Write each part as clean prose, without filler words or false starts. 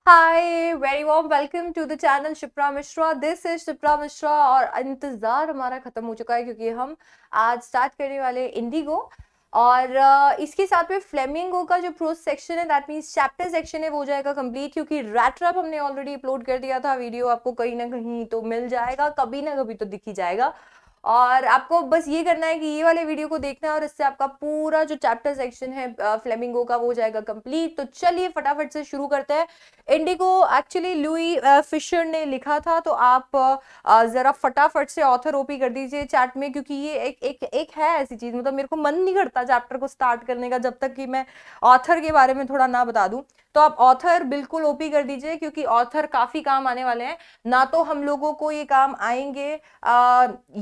Hi very warm welcome to the channel Shipra Mishra. This is Shipra Mishra और इंतज़ार हमारा ख़त्म हो चुका है क्योंकि हम आज स्टार्ट करने वाले इंडिगो और इसके साथ में फ्लेमिंगो का जो प्रोज सेक्शन है दैट मीन्स चैप्टर सेक्शन है वो हो जाएगा कंप्लीट, क्योंकि रैट रैप हमने ऑलरेडी अपलोड कर दिया था। वीडियो आपको कहीं ना कहीं तो मिल जाएगा, कभी ना कभी तो दिख ही जाएगा और आपको बस ये करना है कि ये वाले वीडियो को देखना है और इससे आपका पूरा जो चैप्टर सेक्शन है फ्लेमिंगो का वो हो जाएगा कंप्लीट। तो चलिए फटाफट से शुरू करते हैं। इंडिगो एक्चुअली लुई फिशर ने लिखा था, तो आप जरा फटाफट से ऑथर ओपी कर दीजिए चैट में, क्योंकि ये एक है ऐसी चीज, मतलब मेरे को मन नहीं करता चैप्टर को स्टार्ट करने का जब तक कि मैं ऑथर के बारे में थोड़ा ना बता दूं। तो आप ऑथर बिल्कुल ओपी कर दीजिए क्योंकि ऑथर काफी काम आने वाले हैं। ना तो हम लोगों को ये काम आएंगे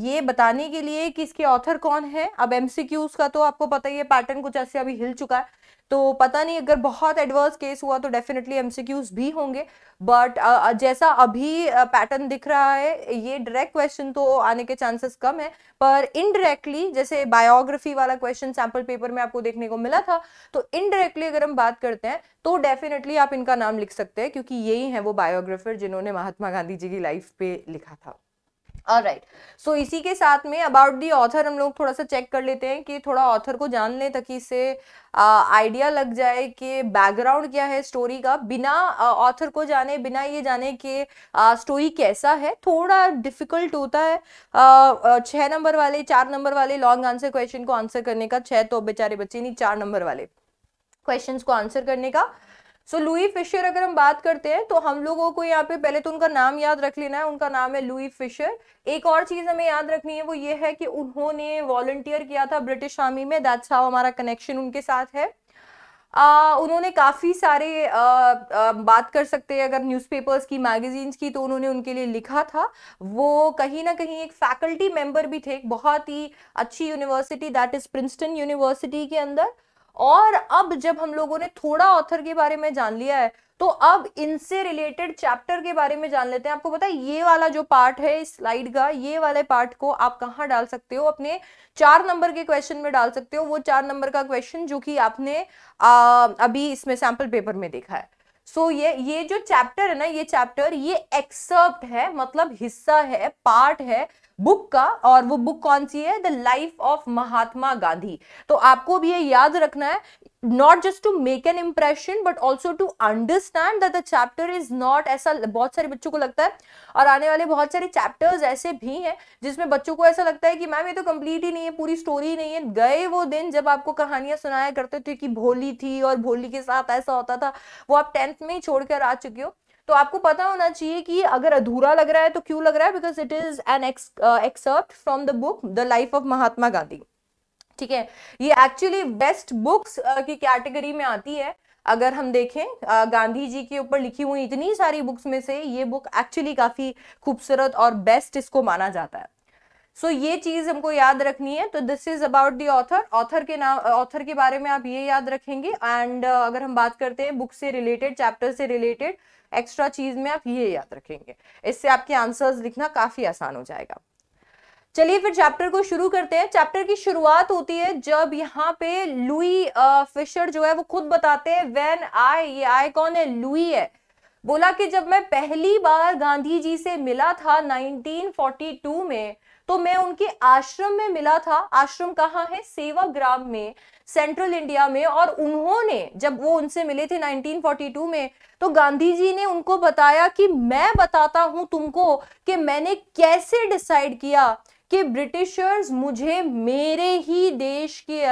ये बताने के लिए कि इसके ऑथर कौन है। अब एमसीक्यूज का तो आपको पता ही है, पैटर्न कुछ ऐसे अभी हिल चुका है, तो पता नहीं अगर बहुत एडवर्स केस हुआ तो डेफिनेटली एमसीक्यूज भी होंगे। बट जैसा अभी पैटर्न दिख रहा है, ये डायरेक्ट क्वेश्चन तो आने के चांसेस कम है, पर इनडायरेक्टली जैसे बायोग्राफी वाला क्वेश्चन सैंपल पेपर में आपको देखने को मिला था, तो इनडायरेक्टली अगर हम बात करते हैं तो डेफिनेटली आप इनका नाम लिख सकते हैं क्योंकि यही है वो बायोग्राफर जिन्होंने महात्मा गांधी जी की लाइफ पे लिखा था। ऑलराइट, सो इसी के साथ में अबाउट दी ऑथर हम लोग थोड़ा सा चेक कर लेते हैं कि थोड़ा ऑथर को जान लें ताकि इससे आइडिया लग जाए कि बैकग्राउंड क्या है स्टोरी का। बिना ऑथर को जाने, बिना ये जाने कि स्टोरी कैसा है, थोड़ा डिफिकल्ट होता है 6 नंबर वाले 4 नंबर वाले लॉन्ग आंसर क्वेश्चन को आंसर करने का। 6 तो बेचारे बच्चे नहीं, 4 नंबर वाले क्वेश्चंस को आंसर करने का। सो लुई फिशर अगर हम बात करते हैं तो हम लोगों को यहाँ पे पहले तो उनका नाम याद रख लेना है, उनका नाम है लुई फिशर। एक और चीज हमें याद रखनी है वो ये है कि उन्होंने वॉलंटियर किया था ब्रिटिश आर्मी में, दैट्स हाउ हमारा कनेक्शन उनके साथ है। उन्होंने काफी सारे बात कर सकते हैं अगर न्यूज़पेपर्स की, मैगजीन्स की, तो उन्होंने उनके लिए लिखा था। वो कहीं ना कहीं एक फैकल्टी मेंबर भी थे एक बहुत ही अच्छी university that is Princeton university के अंदर। और अब जब हम लोगों ने थोड़ा ऑथर के बारे में जान लिया है तो अब इनसे रिलेटेड चैप्टर के बारे में जान लेते हैं। आपको पता है ये वाला जो पार्ट है इस स्लाइड का, ये वाले पार्ट को आप कहाँ डाल सकते हो? अपने 4 नंबर के क्वेश्चन में डाल सकते हो। वो 4 नंबर का क्वेश्चन जो कि आपने अभी इसमें सैंपल पेपर में देखा है। सो ये जो चैप्टर है ना, ये चैप्टर ये एक्सर्प्ट है, मतलब हिस्सा है, पार्ट है बुक का। और वो बुक कौन सी है? The life of Mahatma Gandhi. तो आपको भी ये याद रखना है, not just to make an impression but also to understand that the chapter is not, ऐसा बहुत सारे बच्चों को लगता है और आने वाले बहुत सारे चैप्टर्स ऐसे भी हैं जिसमें बच्चों को ऐसा लगता है कि मैम ये तो कंप्लीट ही नहीं है, पूरी स्टोरी नहीं है। गए वो दिन जब आपको कहानियां सुनाया करते थे कि भोली थी और भोली के साथ ऐसा होता था, वो आप 10th में ही छोड़कर आ चुके हो। तो आपको पता होना चाहिए कि अगर अधूरा लग रहा है तो क्यों लग रहा है, because it is an excerpt from the book the life of Mahatma Gandhi. ठीक है, ये एक्चुअली बेस्ट बुक्स की कैटेगरी में आती है। अगर हम देखें गांधी जी के ऊपर लिखी हुई इतनी सारी बुक्स में से ये बुक एक्चुअली काफी खूबसूरत और बेस्ट इसको माना जाता है। सो ये चीज हमको याद रखनी है। तो this is about the author. Author के नाम, ऑथर के बारे में आप ये याद रखेंगे। एंड अगर हम बात करते हैं बुक से रिलेटेड, चैप्टर से रिलेटेड एक्स्ट्रा चीज में आप ये याद रखेंगे, इससे आपके आंसर्स लिखना काफी आसान हो जाएगा। चलिए फिर चैप्टर को शुरू करते हैं। चैप्टर की शुरुआत होती है जब यहाँ पे लुई फिशर जो है वो खुद बताते हैं व्हेन आई, ये आई कौन है? लुई है। बोला कि जब मैं पहली बार गांधी जी से मिला था 1942 में, तो मैं उनके आश्रम में मिला था। आश्रम कहाँ है? सेवाग्राम में, सेंट्रल इंडिया में। और उन्होंने, जब वो उनसे मिले थे 1942 में, तो गांधी जी ने उनको बताया कि मैं बताता हूं तुमको कि मैंने कैसे डिसाइड किया कि ब्रिटिशर्स मुझे मेरे ही देश के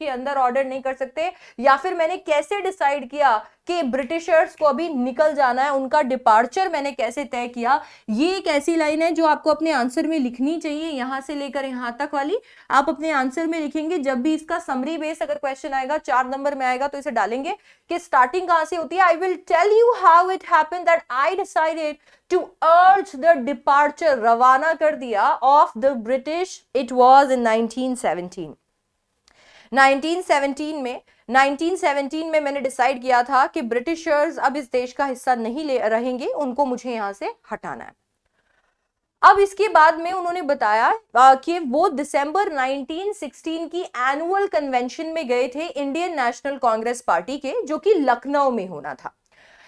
अंदर ऑर्डर नहीं कर सकते, या फिर मैंने कैसे डिसाइड किया कि ब्रिटिशर्स को अभी निकल जाना है, उनका डिपार्चर मैंने कैसे तय किया। ये एक ऐसी लाइन है जो आपको अपने आंसर में लिखनी चाहिए, यहां से लेकर यहां तक वाली आप अपने आंसर में लिखेंगे। जब भी इसका समरी बेस अगर क्वेश्चन आएगा 4 नंबर में आएगा तो इसे डालेंगे कि स्टार्टिंग कहां से होती है। I will tell you how it happened that I decided to urge the departure, रवाना कर दिया, of the British. It was in 1917। 1917 में मैंने डिसाइड किया था कि ब्रिटिशर्स अब इस देश का हिस्सा नहीं ले रहेंगे, उनको मुझे यहां से हटाना है। अब इसके बाद में उन्होंने बताया कि वो दिसंबर 1916 की एनुअल कन्वेंशन में गए थे इंडियन नेशनल कांग्रेस पार्टी के, जो कि लखनऊ में होना था।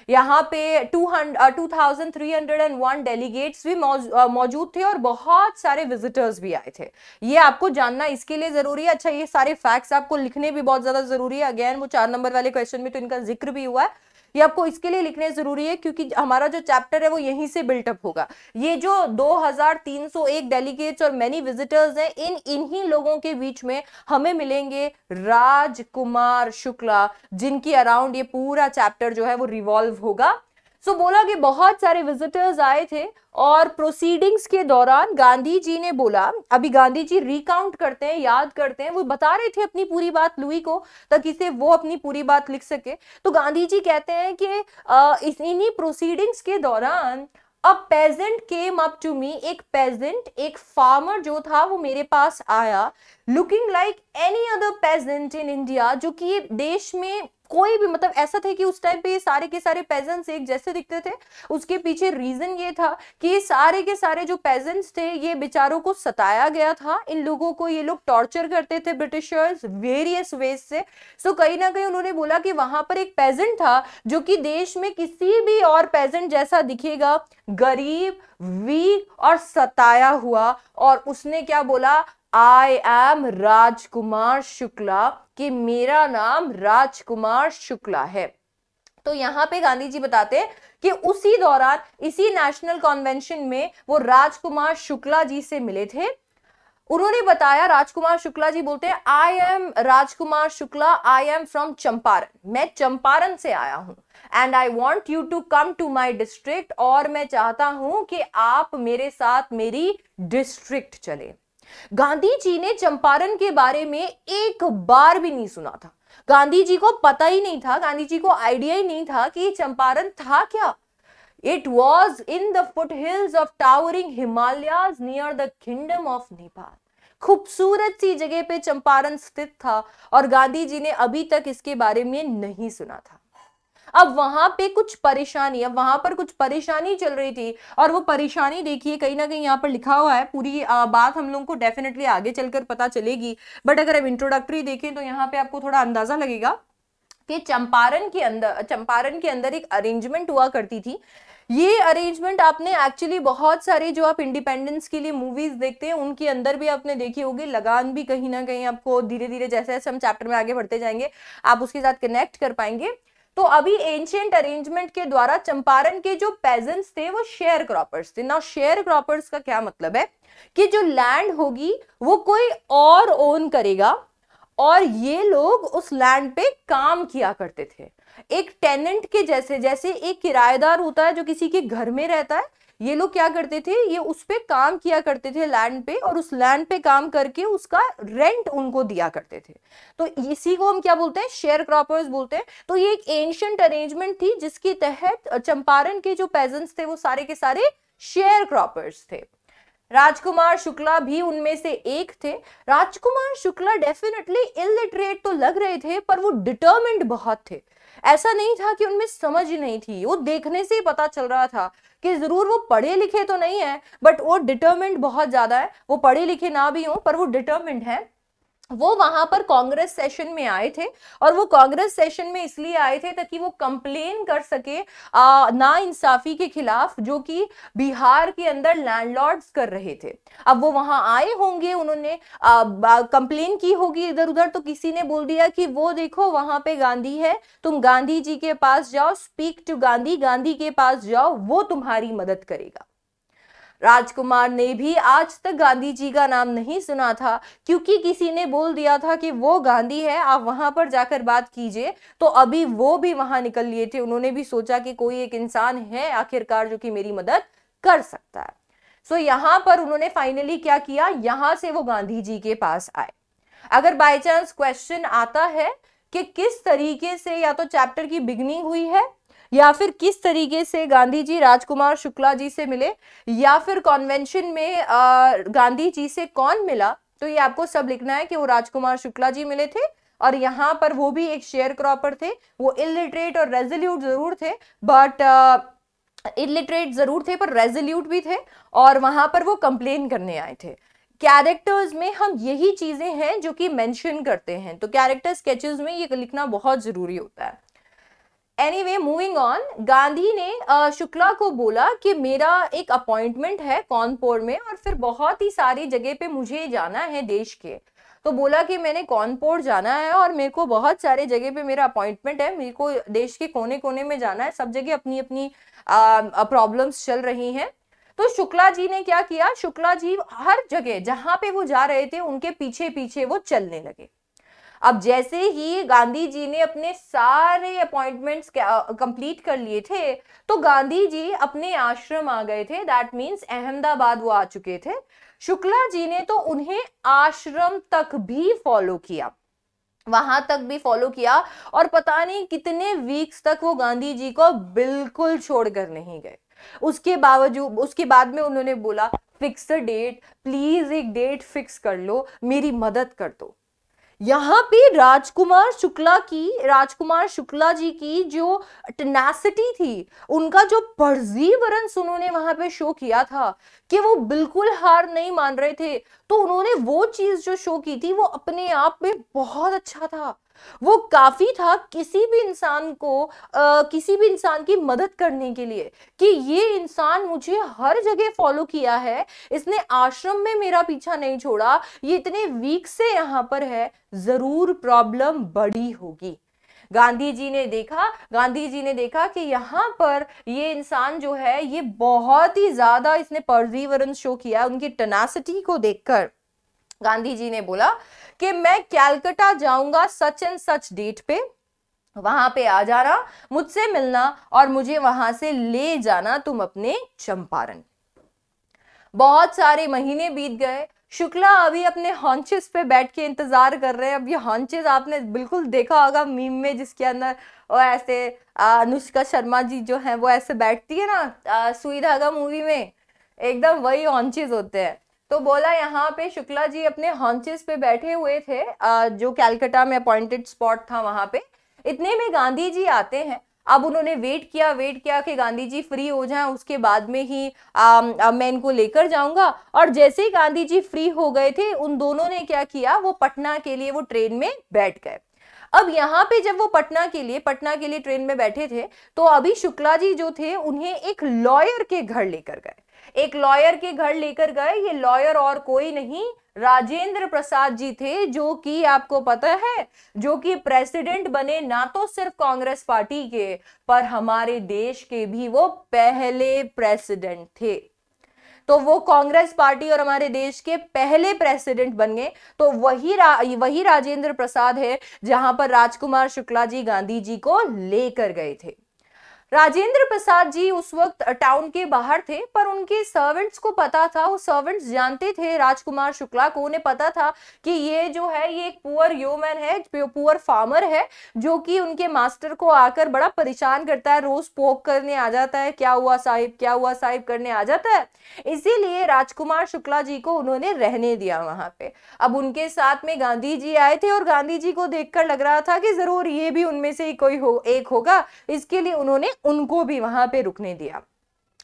यहाँ पे 2301 डेलीगेट्स भी मौजूद थे और बहुत सारे विजिटर्स भी आए थे। ये आपको जानना इसके लिए जरूरी है। अच्छा, ये सारे फैक्ट्स आपको लिखने भी बहुत ज्यादा जरूरी है। अगेन वो 4 नंबर वाले क्वेश्चन में तो इनका जिक्र भी हुआ है। ये आपको इसके लिए लिखने जरूरी है क्योंकि हमारा जो चैप्टर है वो यहीं से बिल्टअप होगा। ये जो 2301 डेलीगेट्स और मेनी विजिटर्स हैं, इन्हीं लोगों के बीच में हमें मिलेंगे राजकुमार शुक्ला, जिनकी अराउंड ये पूरा चैप्टर जो है वो रिवॉल्व होगा। सो बोला कि बहुत सारे विजिटर्स आए थे और प्रोसीडिंग्स के दौरान गांधी जी ने बोला, अभी गांधी जी रिकाउंट करते हैं, याद करते हैं, वो बता रहे थे अपनी पूरी बात लुई को ताकि से वो अपनी पूरी बात लिख सके। तो गांधी जी कहते हैं कि इन्हीं प्रोसीडिंग्स के दौरान a peasant came up to me, एक पेजेंट, एक फार्मर जो था वो मेरे पास आया, looking like any other peasant in India, जो कि देश में कोई भी, मतलब ऐसा था कि उस टाइम पे ये सारे के सारे पेजेंट्स एक जैसे दिखते थे। उसके पीछे रीजन ये था कि सारे के सारे जो पेजेंट्स थे ये बेचारों को सताया गया था, इन लोगों को ये लोग टॉर्चर करते थे ब्रिटिशर्स वेरियस वेज से। सो कहीं ना कहीं उन्होंने बोला कि वहां पर एक पेजेंट था जो कि देश में किसी भी और पेजेंट जैसा दिखेगा, गरीब, वीक और सताया हुआ, और उसने क्या बोला, आई एम राजकुमार शुक्ला, कि मेरा नाम राजकुमार शुक्ला है। तो यहां पे गांधी जी बताते हैं कि उसी दौरान इसी नेशनल कन्वेंशन में वो राजकुमार शुक्ला जी से मिले थे। उन्होंने बताया, राजकुमार शुक्ला जी बोलते हैं, I am Rajkumar Shukla, I am from Champaran, मैं चंपारण से आया हूं, and I want you to come to my district, और मैं चाहता हूं कि आप मेरे साथ मेरी डिस्ट्रिक्ट चले। गांधी जी ने चंपारण के बारे में एक बार भी नहीं सुना था। गांधी जी को पता ही नहीं था, गांधी जी को आइडिया ही नहीं था कि चंपारण था क्या। It was in the foothills of towering Himalayas near the kingdom of Nepal. खूबसूरत सी जगह पे चंपारण स्थित था और गांधी जी ने अभी तक इसके बारे में नहीं सुना था। अब वहां पे कुछ परेशानी, अब वहां पर कुछ परेशानी चल रही थी, और वो परेशानी देखिए कहीं ना कहीं यहाँ पर लिखा हुआ है। पूरी बात हम लोगों को डेफिनेटली आगे चलकर पता चलेगी, बट अगर हम इंट्रोडक्टरी देखें तो यहाँ पे आपको थोड़ा अंदाजा लगेगा कि चंपारण के अंदर एक अरेंजमेंट हुआ करती थी। ये अरेंजमेंट आपने एक्चुअली बहुत सारे जो आप इंडिपेंडेंस के लिए मूवीज देखते हैं उनके अंदर भी आपने देखी होगी। लगान भी कहीं ना कहीं आपको धीरे धीरे जैसे जैसे हम चैप्टर में आगे बढ़ते जाएंगे आप उसके साथ कनेक्ट कर पाएंगे। तो अभी एंशिएंट अरेंजमेंट के द्वारा चंपारण के जो पेजेंट्स थे वो शेयर क्रॉपर्स थे ना। शेयर क्रॉपर्स का क्या मतलब है कि जो लैंड होगी वो कोई और ओन करेगा और ये लोग उस लैंड पे काम किया करते थे। एक टेनेंट के जैसे, जैसे एक किराएदार होता है जो किसी के घर में रहता है, ये लोग क्या करते थे, ये उस पे काम किया करते थे लैंड पे, और उस लैंड पे काम करके उसका रेंट उनको दिया करते थे। तो इसी को हम क्या बोलते हैं, शेयर क्रॉपर्स बोलते हैं। तो ये एक एंशिएंट अरेंजमेंट थी जिसके तहत चंपारण के जो पेजेंट्स थे वो सारे के सारे शेयर क्रॉपर्स थे। राजकुमार शुक्ला भी उनमें से एक थे। राजकुमार शुक्ला डेफिनेटली इलिटरेट तो लग रहे थे पर वो डिटर्मिन्ड बहुत थे। ऐसा नहीं था कि उनमें समझ ही नहीं थी, वो देखने से ही पता चल रहा था कि जरूर वो पढ़े लिखे तो नहीं है बट वो डिटर्मिन्ड बहुत ज्यादा है। वो पढ़े लिखे ना भी हो पर वो डिटर्मिन्ड है। वो वहां पर कांग्रेस सेशन में आए थे और वो कांग्रेस सेशन में इसलिए आए थे ताकि वो कंप्लेन कर सके ना इंसाफी के खिलाफ जो कि बिहार के अंदर लैंडलॉर्ड्स कर रहे थे। अब वो वहां आए होंगे, उन्होंने कंप्लेन की होगी इधर उधर, तो किसी ने बोल दिया कि वो देखो वहां पे गांधी है, तुम गांधी जी के पास जाओ, स्पीक टू गांधी, गांधी के पास जाओ, वो तुम्हारी मदद करेगा। राजकुमार ने भी आज तक गांधी जी का नाम नहीं सुना था क्योंकि किसी ने बोल दिया था कि वो गांधी है, आप वहां पर जाकर बात कीजिए। तो अभी वो भी वहां निकल लिए थे, उन्होंने भी सोचा कि कोई एक इंसान है आखिरकार जो कि मेरी मदद कर सकता है। सो यहां पर उन्होंने फाइनली क्या किया, यहां से वो गांधी जी के पास आए। अगर बाय चांस क्वेश्चन आता है कि किस तरीके से या तो चैप्टर की बिगनिंग हुई है या फिर किस तरीके से गांधी जी राजकुमार शुक्ला जी से मिले या फिर कन्वेंशन में गांधी जी से कौन मिला, तो ये आपको सब लिखना है कि वो राजकुमार शुक्ला जी मिले थे और यहाँ पर वो भी एक शेयर क्रॉपर थे। वो इलिटरेट और रेजोल्यूट जरूर थे बट इलिटरेट जरूर थे पर रेजोल्यूट भी थे, और वहां पर वो कंप्लेन करने आए थे। कैरेक्टर्स में हम यही चीजें हैं जो कि मेंशन करते हैं, तो कैरेक्टर स्केचेस में ये लिखना बहुत जरूरी होता है। एनीवे मूविंग ऑन, गांधी ने शुक्ला को बोला कि मेरा एक अपॉइंटमेंट है कानपुर में और फिर बहुत ही सारी जगह पे मुझे जाना है देश के। तो बोला कि मैंने कानपुर जाना है और मेरे को बहुत सारे जगह पे मेरा अपॉइंटमेंट है, मेरे को देश के कोने कोने में जाना है, सब जगह अपनी अपनी प्रॉब्लम्स चल रही हैं। तो शुक्ला जी ने क्या किया, शुक्ला जी हर जगह जहां पे वो जा रहे थे उनके पीछे पीछे वो चलने लगे। अब जैसे ही गांधी जी ने अपने सारे अपॉइंटमेंट्स कंप्लीट कर लिए थे, तो गांधी जी अपने आश्रम आ गए थे, दैट मींस अहमदाबाद वो आ चुके थे। शुक्ला जी ने तो उन्हें आश्रम तक भी फॉलो किया, वहां तक भी फॉलो किया, और पता नहीं कितने वीक्स तक वो गांधी जी को बिल्कुल छोड़कर नहीं गए। उसके बावजूद, उसके बाद में उन्होंने बोला फिक्स अ डेट, प्लीज एक डेट फिक्स कर लो, मेरी मदद कर दो। यहाँ पे राजकुमार शुक्ला जी की जो टेनासिटी थी, उनका जो परजीवरेंस उन्होंने वहां पे शो किया था कि वो बिल्कुल हार नहीं मान रहे थे, तो उन्होंने वो चीज जो शो की थी वो अपने आप में बहुत अच्छा था। वो काफी था किसी भी इंसान को किसी भी इंसान की मदद करने के लिए, कि ये इंसान मुझे हर जगह फॉलो किया है, इसने आश्रम में मेरा पीछा नहीं छोड़ा, ये इतने वीक से यहाँ पर है, जरूर प्रॉब्लम बड़ी होगी। गांधी जी ने देखा कि यहाँ पर ये इंसान जो है ये बहुत ही ज्यादा इसने परजीवरेंस शो किया। उनकी टेनासिटी को देखकर गांधी जी ने बोला कि मैं कैलकाटा जाऊंगा सच एंड सच डेट पे, वहां पे आ जाना, मुझसे मिलना और मुझे वहां से ले जाना तुम अपने चंपारण। बहुत सारे महीने बीत गए। शुक्ला अभी अपने हॉन्चेस पे बैठ के इंतजार कर रहे हैं। अब ये हॉन्चेस आपने बिल्कुल देखा होगा मीम में, जिसके अंदर वो ऐसे अनुष्का शर्मा जी जो है वो ऐसे बैठती है ना सुई धागा मूवी में, एकदम वही हॉन्चेस होते हैं। तो बोला यहाँ पे शुक्ला जी अपने हॉन्चेस पे बैठे हुए थे, जो कैलकाटा में अपॉइंटेड स्पॉट था वहां पे। इतने में गांधी जी आते हैं। अब उन्होंने वेट किया कि गांधी जी फ्री हो जाएं, उसके बाद में ही मैं इनको लेकर जाऊंगा। और जैसे ही गांधी जी फ्री हो गए थे, उन दोनों ने क्या किया, वो पटना के लिए वो ट्रेन में बैठ गए। अब यहाँ पे जब वो पटना के लिए ट्रेन में बैठे थे, तो अभी शुक्ला जी जो थे उन्हें एक लॉयर के घर लेकर गए। ये लॉयर और कोई नहीं, राजेंद्र प्रसाद जी थे, जो कि आपको पता है, जो कि प्रेसिडेंट बने ना तो सिर्फ कांग्रेस पार्टी के, पर हमारे देश के भी वो पहले प्रेसिडेंट थे। तो वो कांग्रेस पार्टी और हमारे देश के पहले प्रेसिडेंट बन गए। तो वही राजेंद्र प्रसाद है जहां पर राजकुमार शुक्ला जी गांधी जी को लेकर गए थे। राजेंद्र प्रसाद जी उस वक्त टाउन के बाहर थे, पर उनके सर्वेंट्स को पता था, वो सर्वेंट्स जानते थे राजकुमार शुक्ला को। उन्हें पता था कि ये जो है ये एक पुअर ह्यूमन है, पुअर फार्मर है, जो कि उनके मास्टर को आकर बड़ा परेशान करता है, रोज पोक करने आ जाता है, क्या हुआ साहिब करने आ जाता है। इसीलिए राजकुमार शुक्ला जी को उन्होंने रहने दिया वहां पे। अब उनके साथ में गांधी जी आए थे, और गांधी जी को देखकर लग रहा था कि जरूर ये भी उनमें से कोई एक होगा, इसके लिए उन्होंने उनको भी वहां पे रुकने दिया।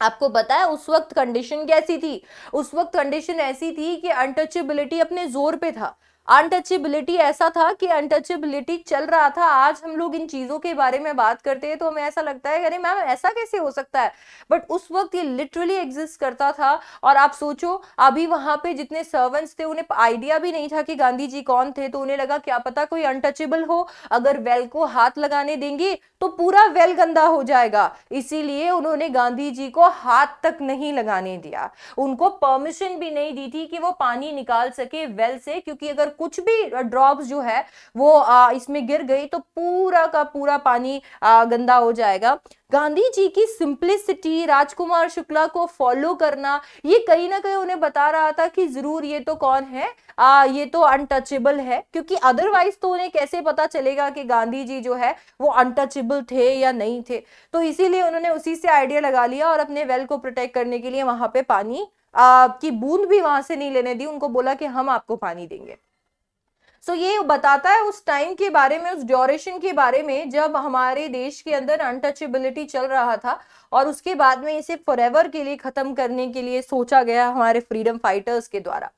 आपको पता है उस वक्त कंडीशन कैसी थी? उस वक्त कंडीशन ऐसी थी कि अनटचेबिलिटी अपने जोर पे था। अनटचेबिलिटी ऐसा था कि अनटचेबिलिटी चल रहा था। आज हम लोग इन चीजों के बारे में बात करते हैं तो हमें ऐसा लगता है अरे मैम ऐसा कैसे हो सकता है, बट उस वक्त ये लिटरली एग्जिस्ट करता था। और आप सोचो, अभी वहां पे जितने सर्वेंट्स थे उन्हें आइडिया भी नहीं था कि गांधी जी कौन थे, तो उन्हें लगा क्या पता कोई अनटचेबल हो, अगर वेल को हाथ लगाने देंगे तो पूरा वेल गंदा हो जाएगा। इसीलिए उन्होंने गांधी जी को हाथ तक नहीं लगाने दिया, उनको परमिशन भी नहीं दी थी कि वो पानी निकाल सके वेल से, क्योंकि अगर कुछ भी ड्रॉप्स जो है वो इसमें गिर गई तो पूरा का पूरा पानी गंदा हो जाएगा। गांधी जी की सिंप्लिसिटी, राजकुमार शुक्ला को फॉलो करना, ये कहीं ना कहीं उन्हें बता रहा था कि जरूर ये तो कौन है, ये तो अनटचेबल है, क्योंकि अदरवाइज तो उन्हें कैसे पता चलेगा कि गांधी जी जो है वो अनटचेबल थे या नहीं थे। तो इसीलिए उन्होंने उसी से आइडिया लगा लिया और अपने वेल को प्रोटेक्ट करने के लिए वहां पे पानी की बूंद भी वहां से नहीं लेने दी, उनको बोला कि हम आपको पानी देंगे। सो ये बताता है उस टाइम के बारे में, उस ड्यूरेशन के बारे में जब हमारे देश के अंदर अनटचेबिलिटी चल रहा था और उसके बाद में इसे फॉरएवर के लिए खत्म करने के लिए सोचा गया हमारे फ्रीडम फाइटर्स के द्वारा।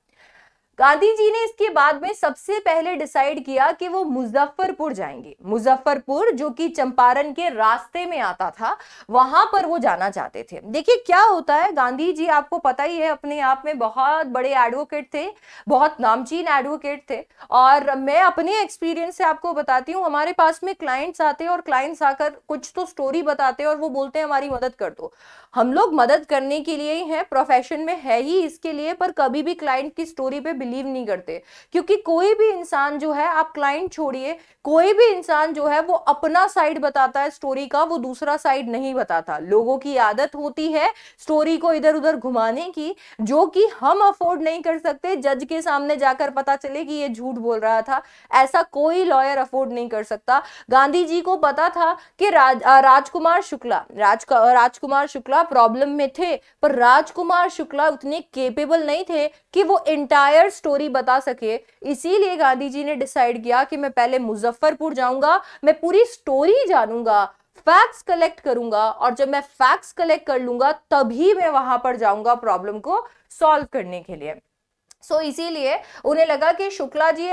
गांधी जी ने इसके बाद में सबसे पहले डिसाइड किया कि वो मुजफ्फरपुर जाएंगे। मुजफ्फरपुर जो कि चंपारण के रास्ते में आता था, वहां पर वो जाना चाहते थे। देखिए क्या होता है, गांधी जी आपको पता ही है अपने आप में बहुत बड़े एडवोकेट थे, बहुत नामचीन एडवोकेट थे। और मैं अपने एक्सपीरियंस से आपको बताती हूँ, हमारे पास में क्लाइंट्स आते हैं और क्लाइंट्स आकर कुछ तो स्टोरी बताते हैं और वो बोलते हैं हमारी मदद कर दो। हम लोग मदद करने के लिए ही हैं, प्रोफेशन में है ही इसके लिए, पर कभी भी क्लाइंट की स्टोरी पे बिलीव नहीं करते। क्योंकि कोई भी इंसान जो है, आप क्लाइंट छोड़िए, कोई भी इंसान जो है वो अपना साइड बताता है स्टोरी का, वो दूसरा साइड नहीं बताता। लोगों की आदत होती है स्टोरी को इधर उधर घुमाने की, जो कि हम अफोर्ड नहीं कर सकते। जज के सामने जाकर पता चले कि ये झूठ बोल रहा था, ऐसा कोई लॉयर अफोर्ड नहीं कर सकता। गांधी जी को पता था कि राजकुमार शुक्ला प्रॉब्लम में थे, पर राजकुमार शुक्ला उतने केपेबल नहीं थे कि वो इंटायर स्टोरी बता सके। इसीलिए गांधी जी ने डिसाइड किया कि मैं पहले मुजफ्फरपुर जाऊंगा, मैं पूरी स्टोरी जानूंगा, फैक्ट्स कलेक्ट करूंगा, और जब मैं फैक्ट्स कलेक्ट कर लूंगा तभी मैं वहां पर जाऊंगा प्रॉब्लम को सॉल्व करने के लिए। सो इसीलिए उन्हें लगा कि शुक्ला जी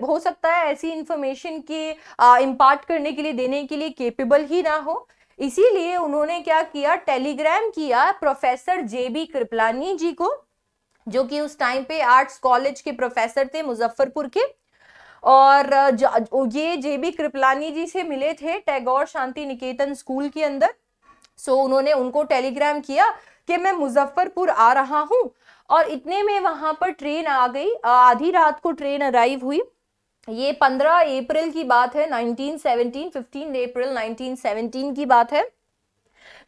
हो सकता है ऐसी इंफॉर्मेशन की इम्पार्ट करने के लिए, देने के लिए केपेबल ही ना हो। इसीलिए उन्होंने क्या किया, टेलीग्राम किया प्रोफेसर जेबी कृपलानी जी को, जो कि उस टाइम पे आर्ट्स कॉलेज के प्रोफेसर थे मुजफ्फरपुर के। और ये जेबी कृपलानी जी से मिले थे टैगोर शांति निकेतन स्कूल के अंदर। सो उन्होंने उनको टेलीग्राम किया कि मैं मुजफ्फरपुर आ रहा हूं, और इतने में वहां पर ट्रेन आ गई। आधी रात को ट्रेन अराइव हुई। ये 15 अप्रैल की बात है 1917, 15 अप्रैल 1917 की बात है।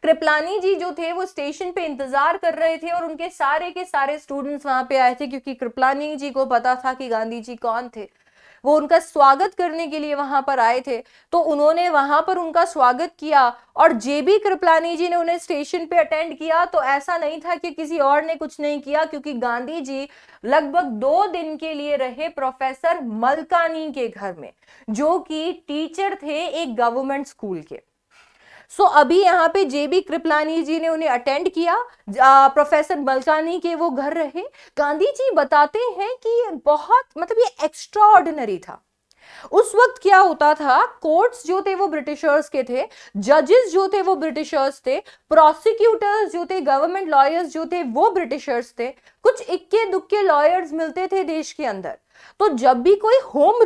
कृपलानी जी जो थे वो स्टेशन पे इंतजार कर रहे थे और उनके सारे के सारे स्टूडेंट्स वहां पे आए थे, क्योंकि कृपलानी जी को पता था कि गांधी जी कौन थे। वो उनका स्वागत करने के लिए वहां पर आए थे, तो उन्होंने वहां पर उनका स्वागत किया। और जेबी कृपलानी जी ने उन्हें स्टेशन पे अटेंड किया। तो ऐसा नहीं था कि किसी और ने कुछ नहीं किया, क्योंकि गांधी जी लगभग 2 दिन के लिए रहे प्रोफेसर मलकानी के घर में, जो कि टीचर थे एक गवर्नमेंट स्कूल के। सो अभी यहाँ पे जेबी कृपलानी जी ने उन्हें अटेंड किया, प्रोफेसर मलकानी के वो घर रहे। गांधी जी बताते हैं कि बहुत मतलब ये एक्स्ट्रा ऑर्डिनरी था। उस वक्त क्या होता था, कोर्ट्स जो थे वो ब्रिटिशर्स के थे, जजेस जो थे वो ब्रिटिशर्स थे, प्रोसिक्यूटर्स जो थे, गवर्नमेंट लॉयर्स जो थे वो ब्रिटिशर्स थे, कुछ इक्के दुक्के लॉयर्स मिलते थे देश के अंदर। तो जब भी कोई होम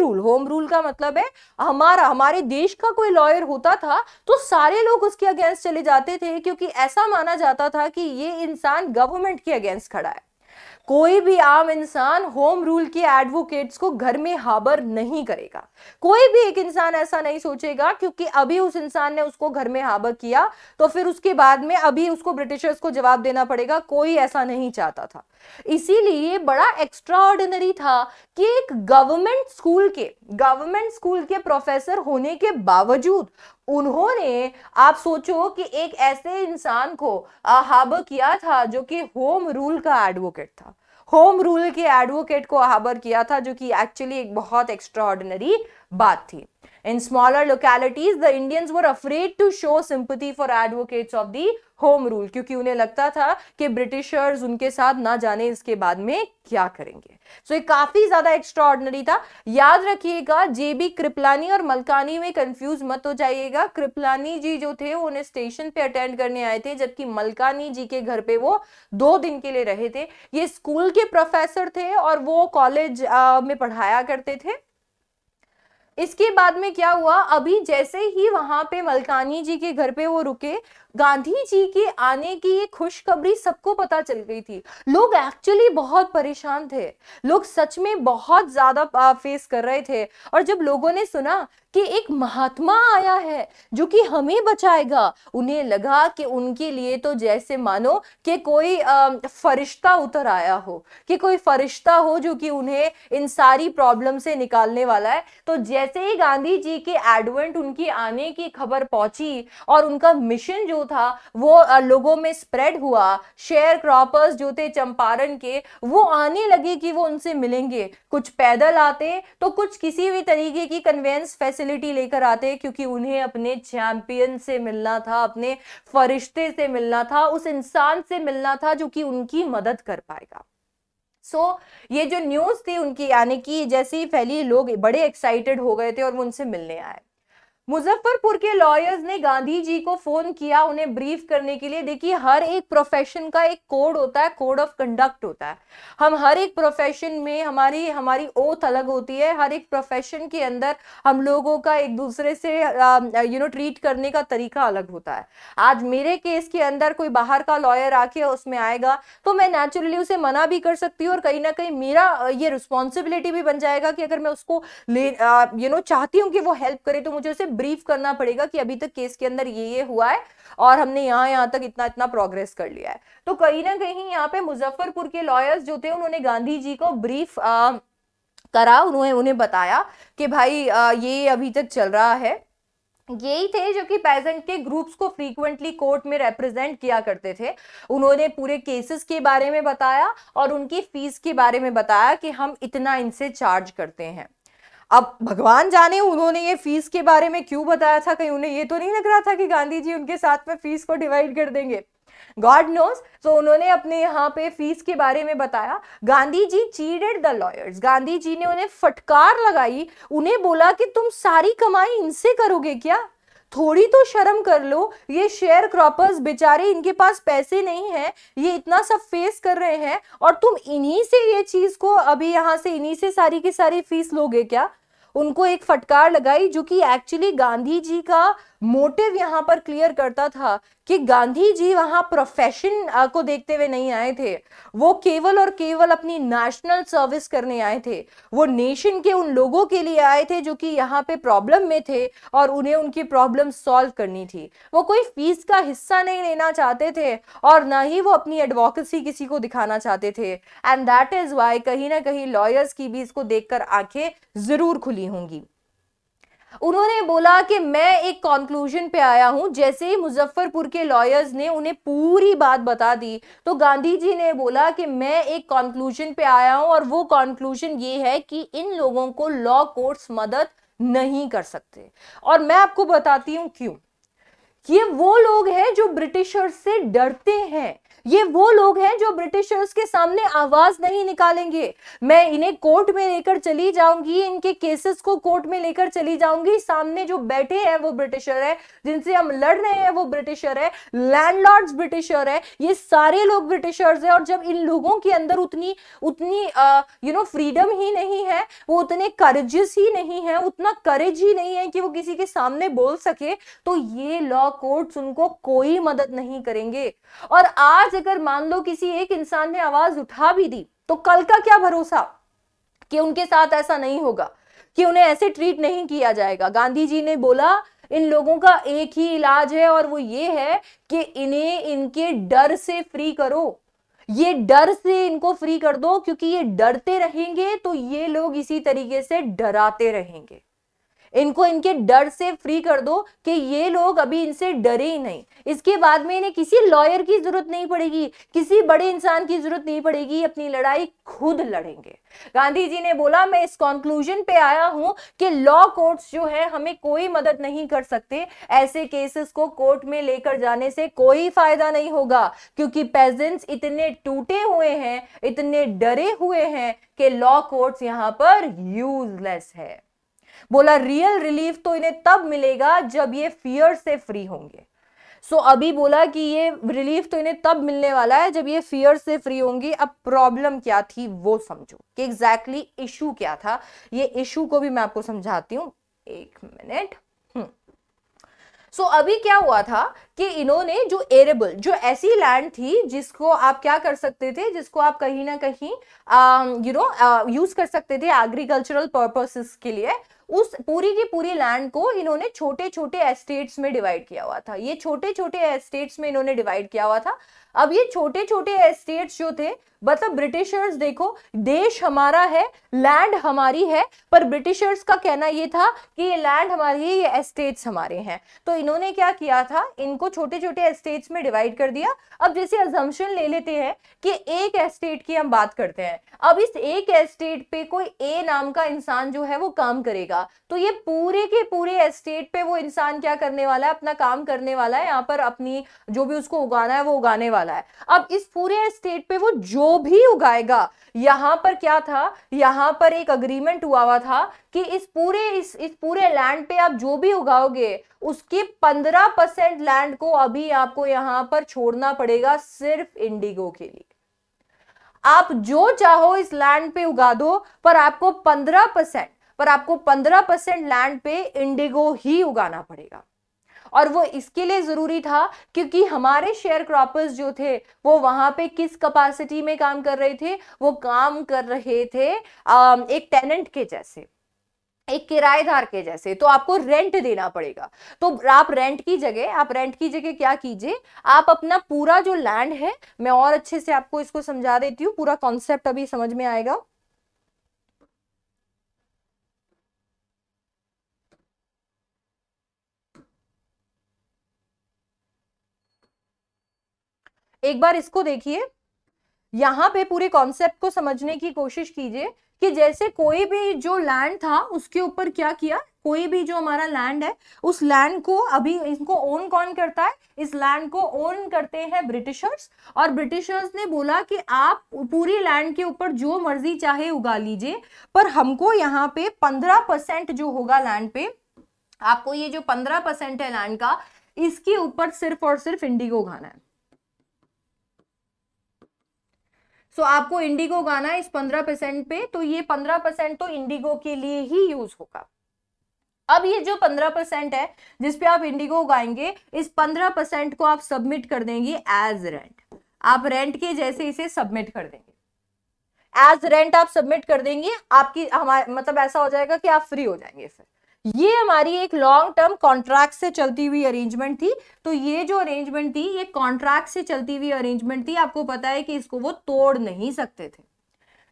रूल का मतलब है हमारे देश का कोई लॉयर होता था, तो सारे लोग उसके अगेंस्ट चले जाते थे, क्योंकि ऐसा माना जाता था कि ये इंसान गवर्नमेंट के अगेंस्ट खड़ा है। कोई भी आम इंसान होम रूल के एडवोकेट्स को घर में हाबर नहीं करेगा। कोई भी एक इंसान ऐसा नहीं सोचेगा क्योंकि अभी उस इंसान ने उसको घर में हाबर किया तो फिर उसके बाद में अभी उसको ब्रिटिशर्स को जवाब देना पड़ेगा। कोई ऐसा नहीं चाहता था। इसीलिए बड़ा एक्स्ट्रा ऑर्डिनरी था कि एक गवर्नमेंट स्कूल के प्रोफेसर होने के बावजूद उन्होंने, आप सोचो कि एक ऐसे इंसान को हाबर किया था जो कि होम रूल का एडवोकेट था, होम रूल के एडवोकेट को हाबर किया था, जो कि एक्चुअली एक बहुत एक्स्ट्रा ऑर्डिनरी बात थी। In smaller localities, the Indians were afraid to show sympathy for advocates of the home rule, क्योंकि उन्हें लगता था कि ब्रिटिशर्स उनके साथ ना जाने इसके बाद में क्या करेंगे। सो ये काफी ज्यादा एक्स्ट्रा ऑर्डिनरी था। याद रखिएगा, जेबी कृपलानी और मलकानी में कंफ्यूज मत हो जाइएगा। कृपलानी जी जो थे वो उन्हें स्टेशन पे अटेंड करने आए थे, जबकि मलकानी जी के घर पे वो 2 दिन के लिए रहे थे। ये स्कूल के प्रोफेसर थे और वो कॉलेज में पढ़ाया करते थे। इसके बाद में क्या हुआ, अभी जैसे ही वहां पे मलकानी जी के घर पे वो रुके, गांधी जी के आने की ये खुशखबरी सबको पता चल गई थी। लोग एक्चुअली बहुत परेशान थे, लोग सच में बहुत ज्यादा फेस कर रहे थे। और जब लोगों ने सुना कि एक महात्मा आया है जो कि हमें बचाएगा। उन्हें लगा कि उनके लिए तो जैसे मानो कि कोई फरिश्ता उतर आया हो, कि कोई फरिश्ता हो जो कि उन्हें इन सारी प्रॉब्लम से निकालने वाला है। तो जैसे ही गांधी जी के एडवेंट, उनकी आने की खबर पहुंची और उनका मिशन जो था वो लोगों में स्प्रेड हुआ, शेयर क्रॉपर्स जो थे चंपारण के वो आने लगे कि वो उनसे मिलेंगे। कुछ पैदल आते तो कुछ किसी भी तरीके की कन्वेंस फैसिलिटी लेकर आते, क्योंकि उन्हें अपने चैंपियन से मिलना था, अपने फरिश्ते से मिलना था, उस इंसान से मिलना था जो कि उनकी मदद कर पाएगा। ये जो न्यूज थी उनकी यानी कि जैसे ही फैली, लोग बड़े एक्साइटेड हो गए थे और वो उनसे मिलने आए। मुजफ्फरपुर के लॉयर्स ने गांधी जी को फोन किया उन्हें ब्रीफ करने के लिए। देखिए, हर एक प्रोफेशन का एक कोड होता है, कोड ऑफ कंडक्ट होता है। हम हर एक प्रोफेशन में हमारी ओथ अलग होती है। हर एक प्रोफेशन के अंदर हम लोगों का एक दूसरे से ट्रीट करने का तरीका अलग होता है। आज मेरे केस के अंदर कोई बाहर का लॉयर आके उसमें आएगा तो मैं नेचुरली उसे मना भी कर सकती हूँ, और कहीं ना कहीं मेरा ये रिस्पॉन्सिबिलिटी भी बन जाएगा कि अगर मैं उसको चाहती हूँ कि वो हेल्प करे तो मुझे उसे ब्रीफ करना पड़ेगा कि अभी तक केस के अंदर ये हुआ है और हमने यहाँ तक इतना इतना प्रोग्रेस कर लिया है। तो कहीं ना कहीं यहाँ पे मुजफ्फरपुर के लॉयर्स जो थे उन्होंने गांधी जी को ब्रीफ करा, उन्हें बताया कि भाई ये अभी तक चल रहा है। यही थे जो कि पेजेंट के ग्रुप्स को फ्रीक्वेंटली कोर्ट में रिप्रेजेंट किया करते थे। उन्होंने पूरे केसेस के बारे में बताया और उनकी फीस के बारे में बताया कि हम इतना इनसे चार्ज करते हैं। अब भगवान जाने उन्होंने ये फीस के बारे में क्यों बताया था, कहीं उन्हें ये तो नहीं लग रहा था कि गांधी जी उनके साथ में फीस को डिवाइड कर देंगे, गॉड नोस। तो उन्होंने अपने यहाँ पे फीस के बारे में बताया। Gandhi ji cheated the lawyers, Gandhi ji ने उन्हें फटकार लगाई, उन्हें बोला कि तुम सारी कमाई इनसे करोगे क्या, थोड़ी तो शर्म कर लो। ये शेयर क्रॉपर्स बेचारे, इनके पास पैसे नहीं है, ये इतना सब फेस कर रहे हैं और तुम इन्हीं से ये चीज को अभी यहां से इन्हीं से सारी की सारी फीस लोगे क्या। उनको एक फटकार लगाई जो कि एक्चुअली गांधी जी का मोटिव यहां पर क्लियर करता था कि गांधी जी वहां प्रोफेशन को देखते हुए नहीं आए थे, वो केवल और केवल अपनी नेशनल सर्विस करने आए थे। वो नेशन के उन लोगों के लिए आए थे जो कि यहाँ पे प्रॉब्लम में थे और उन्हें उनकी प्रॉब्लम सॉल्व करनी थी। वो कोई फीस का हिस्सा नहीं लेना चाहते थे और ना ही वो अपनी एडवोकेसी किसी को दिखाना चाहते थे। एंड दैट इज वाई कहीं ना कहीं लॉयर्स की भी इसको देखकर आंखें जरूर खुली होंगी। उन्होंने बोला कि मैं एक कंक्लूजन पे आया हूं। जैसे ही मुजफ्फरपुर के लॉयर्स ने उन्हें पूरी बात बता दी तो गांधी जी ने बोला कि मैं एक कंक्लूजन पे आया हूं और वो कंक्लूजन ये है कि इन लोगों को लॉ कोर्ट्स मदद नहीं कर सकते। और मैं आपको बताती हूं क्यों। ये वो लोग हैं जो ब्रिटिशर्स से डरते हैं, ये वो लोग हैं जो ब्रिटिशर्स के सामने आवाज नहीं निकालेंगे। मैं इन्हें कोर्ट में लेकर चली जाऊंगी, इनके केसेस को कोर्ट में लेकर चली जाऊंगी, सामने जो बैठे हैं वो ब्रिटिशर है, जिनसे हम लड़ रहे हैं वो ब्रिटिशर है, लैंडलॉर्ड्स ब्रिटिशर है, ये सारे लोग ब्रिटिशर्स है। और जब इन लोगों के अंदर उतनी फ्रीडम ही नहीं है, वो उतने करेजियस ही नहीं है, उतना करेज ही नहीं है कि वो किसी के सामने बोल सके, तो ये लॉ कोर्ट्स उनको कोई मदद नहीं करेंगे। और आज अगर मान लो किसी एक इंसान ने आवाज उठा भी दी तो कल का क्या भरोसा कि उनके साथ ऐसा नहीं होगा, कि उन्हें ऐसे ट्रीट नहीं किया जाएगा। गांधी जी ने बोला इन लोगों का एक ही इलाज है और वो ये है कि इन्हें इनके डर से फ्री करो, ये डर से इनको फ्री कर दो, क्योंकि ये डरते रहेंगे तो ये लोग इसी तरीके से डराते रहेंगे। इनको इनके डर से फ्री कर दो कि ये लोग अभी इनसे डरे ही नहीं। इसके बाद में इन्हें किसी लॉयर की जरूरत नहीं पड़ेगी, किसी बड़े इंसान की जरूरत नहीं पड़ेगी, अपनी लड़ाई खुद लड़ेंगे। गांधी जी ने बोला मैं इस कंक्लूजन पे आया हूं कि लॉ कोर्ट्स जो है हमें कोई मदद नहीं कर सकते। ऐसे केसेस को कोर्ट में लेकर जाने से कोई फायदा नहीं होगा, क्योंकि पेजेंट्स इतने टूटे हुए हैं, इतने डरे हुए हैं कि लॉ कोर्ट्स यहां पर यूजलेस है। बोला रियल रिलीफ तो इन्हें तब मिलेगा जब ये फियर से फ्री होंगे। सो अभी बोला कि ये रिलीफ तो इन्हें तब मिलने वाला है जब ये फियर से फ्री होंगी। अब प्रॉब्लम क्या थी वो समझो कि एग्जैक्टली इशू क्या था। ये इशू को भी मैं आपको समझाती हूं, एक मिनट। सो अभी क्या हुआ था कि इन्होंने जो एरेबल, जो ऐसी लैंड थी जिसको आप क्या कर सकते थे, जिसको आप कहीं ना कहीं यूज कर सकते थे एग्रीकल्चरल पर्पसेस के लिए, उस पूरी की पूरी लैंड को इन्होंने छोटे छोटे एस्टेट्स में डिवाइड किया हुआ था। ये छोटे छोटे एस्टेट्स में इन्होंने डिवाइड किया हुआ था। अब ये छोटे छोटे एस्टेट्स जो थे, मतलब ब्रिटिशर्स देखो, देश हमारा है, लैंड हमारी है, पर ब्रिटिशर्स का कहना ये था कि ये लैंड हमारी है, ये एस्टेट्स हमारे हैं। तो इन्होंने क्या किया था, इनको छोटे छोटे एस्टेट्स में डिवाइड कर दिया। अब जैसे अजम्पशन ले लेते हैं कि एक एस्टेट की हम बात करते हैं, अब इस एक एस्टेट पे कोई ए नाम का इंसान जो है वो काम करेगा, तो ये पूरे के पूरे एस्टेट पे वो इंसान क्या करने वाला है, अपना काम करने वाला है, यहाँ पर अपनी जो भी उसको उगाना है वो उगाने वाला है। अब इस पूरे एस्टेट पे वो जो भी उगाएगा, यहां पर क्या था, यहां पर एक अग्रीमेंट हुआ था कि इस पूरे लैंड पे आप जो भी उगाओगे उसके 15% लैंड को अभी आपको यहां पर छोड़ना पड़ेगा सिर्फ इंडिगो के लिए। आप जो चाहो इस लैंड पे उगा दो, पर आपको 15% लैंड पे इंडिगो ही उगाना पड़ेगा। और वो इसके लिए जरूरी था क्योंकि हमारे शेयर क्रॉपर्स जो थे वो वहां पे किस कैपेसिटी में काम कर रहे थे, वो काम कर रहे थे एक टेनेंट के जैसे, एक किराएदार के जैसे। तो आपको रेंट देना पड़ेगा। तो आप रेंट की जगह क्या कीजिए, आप अपना पूरा जो लैंड है, मैं और अच्छे से आपको इसको समझा देती हूँ, पूरा कॉन्सेप्ट अभी समझ में आएगा। एक बार इसको देखिए, यहां पे पूरे कॉन्सेप्ट को समझने की कोशिश कीजिए कि जैसे कोई भी जो लैंड था उसके ऊपर क्या किया, कोई भी जो हमारा लैंड है उस लैंड को अभी इनको ओन कौन करता है, इस लैंड को ओन करते हैं ब्रिटिशर्स। और ब्रिटिशर्स ने बोला कि आप पूरी लैंड के ऊपर जो मर्जी चाहे उगा लीजिए, पर हमको यहाँ पे 15% जो होगा लैंड पे, आपको ये जो 15% है लैंड का, इसके ऊपर सिर्फ और सिर्फ इंडिगो उगाना है। सो आपको इंडिगो उगाना है इस 15% पे, तो ये 15% तो इंडिगो के लिए ही यूज होगा। अब ये जो 15% है जिसपे आप इंडिगो उगाएंगे, इस 15% को आप सबमिट कर देंगे एज रेंट। आप रेंट के जैसे इसे सबमिट कर देंगे, एज रेंट आप सबमिट कर देंगे, आपकी हमारे मतलब ऐसा हो जाएगा कि आप फ्री हो जाएंगे। फिर ये हमारी एक लॉन्ग टर्म कॉन्ट्रैक्ट से चलती हुई अरेंजमेंट थी। तो ये जो अरेंजमेंट थी, ये कॉन्ट्रैक्ट से चलती हुई अरेंजमेंट थी। आपको पता है कि इसको वो तोड़ नहीं सकते थे।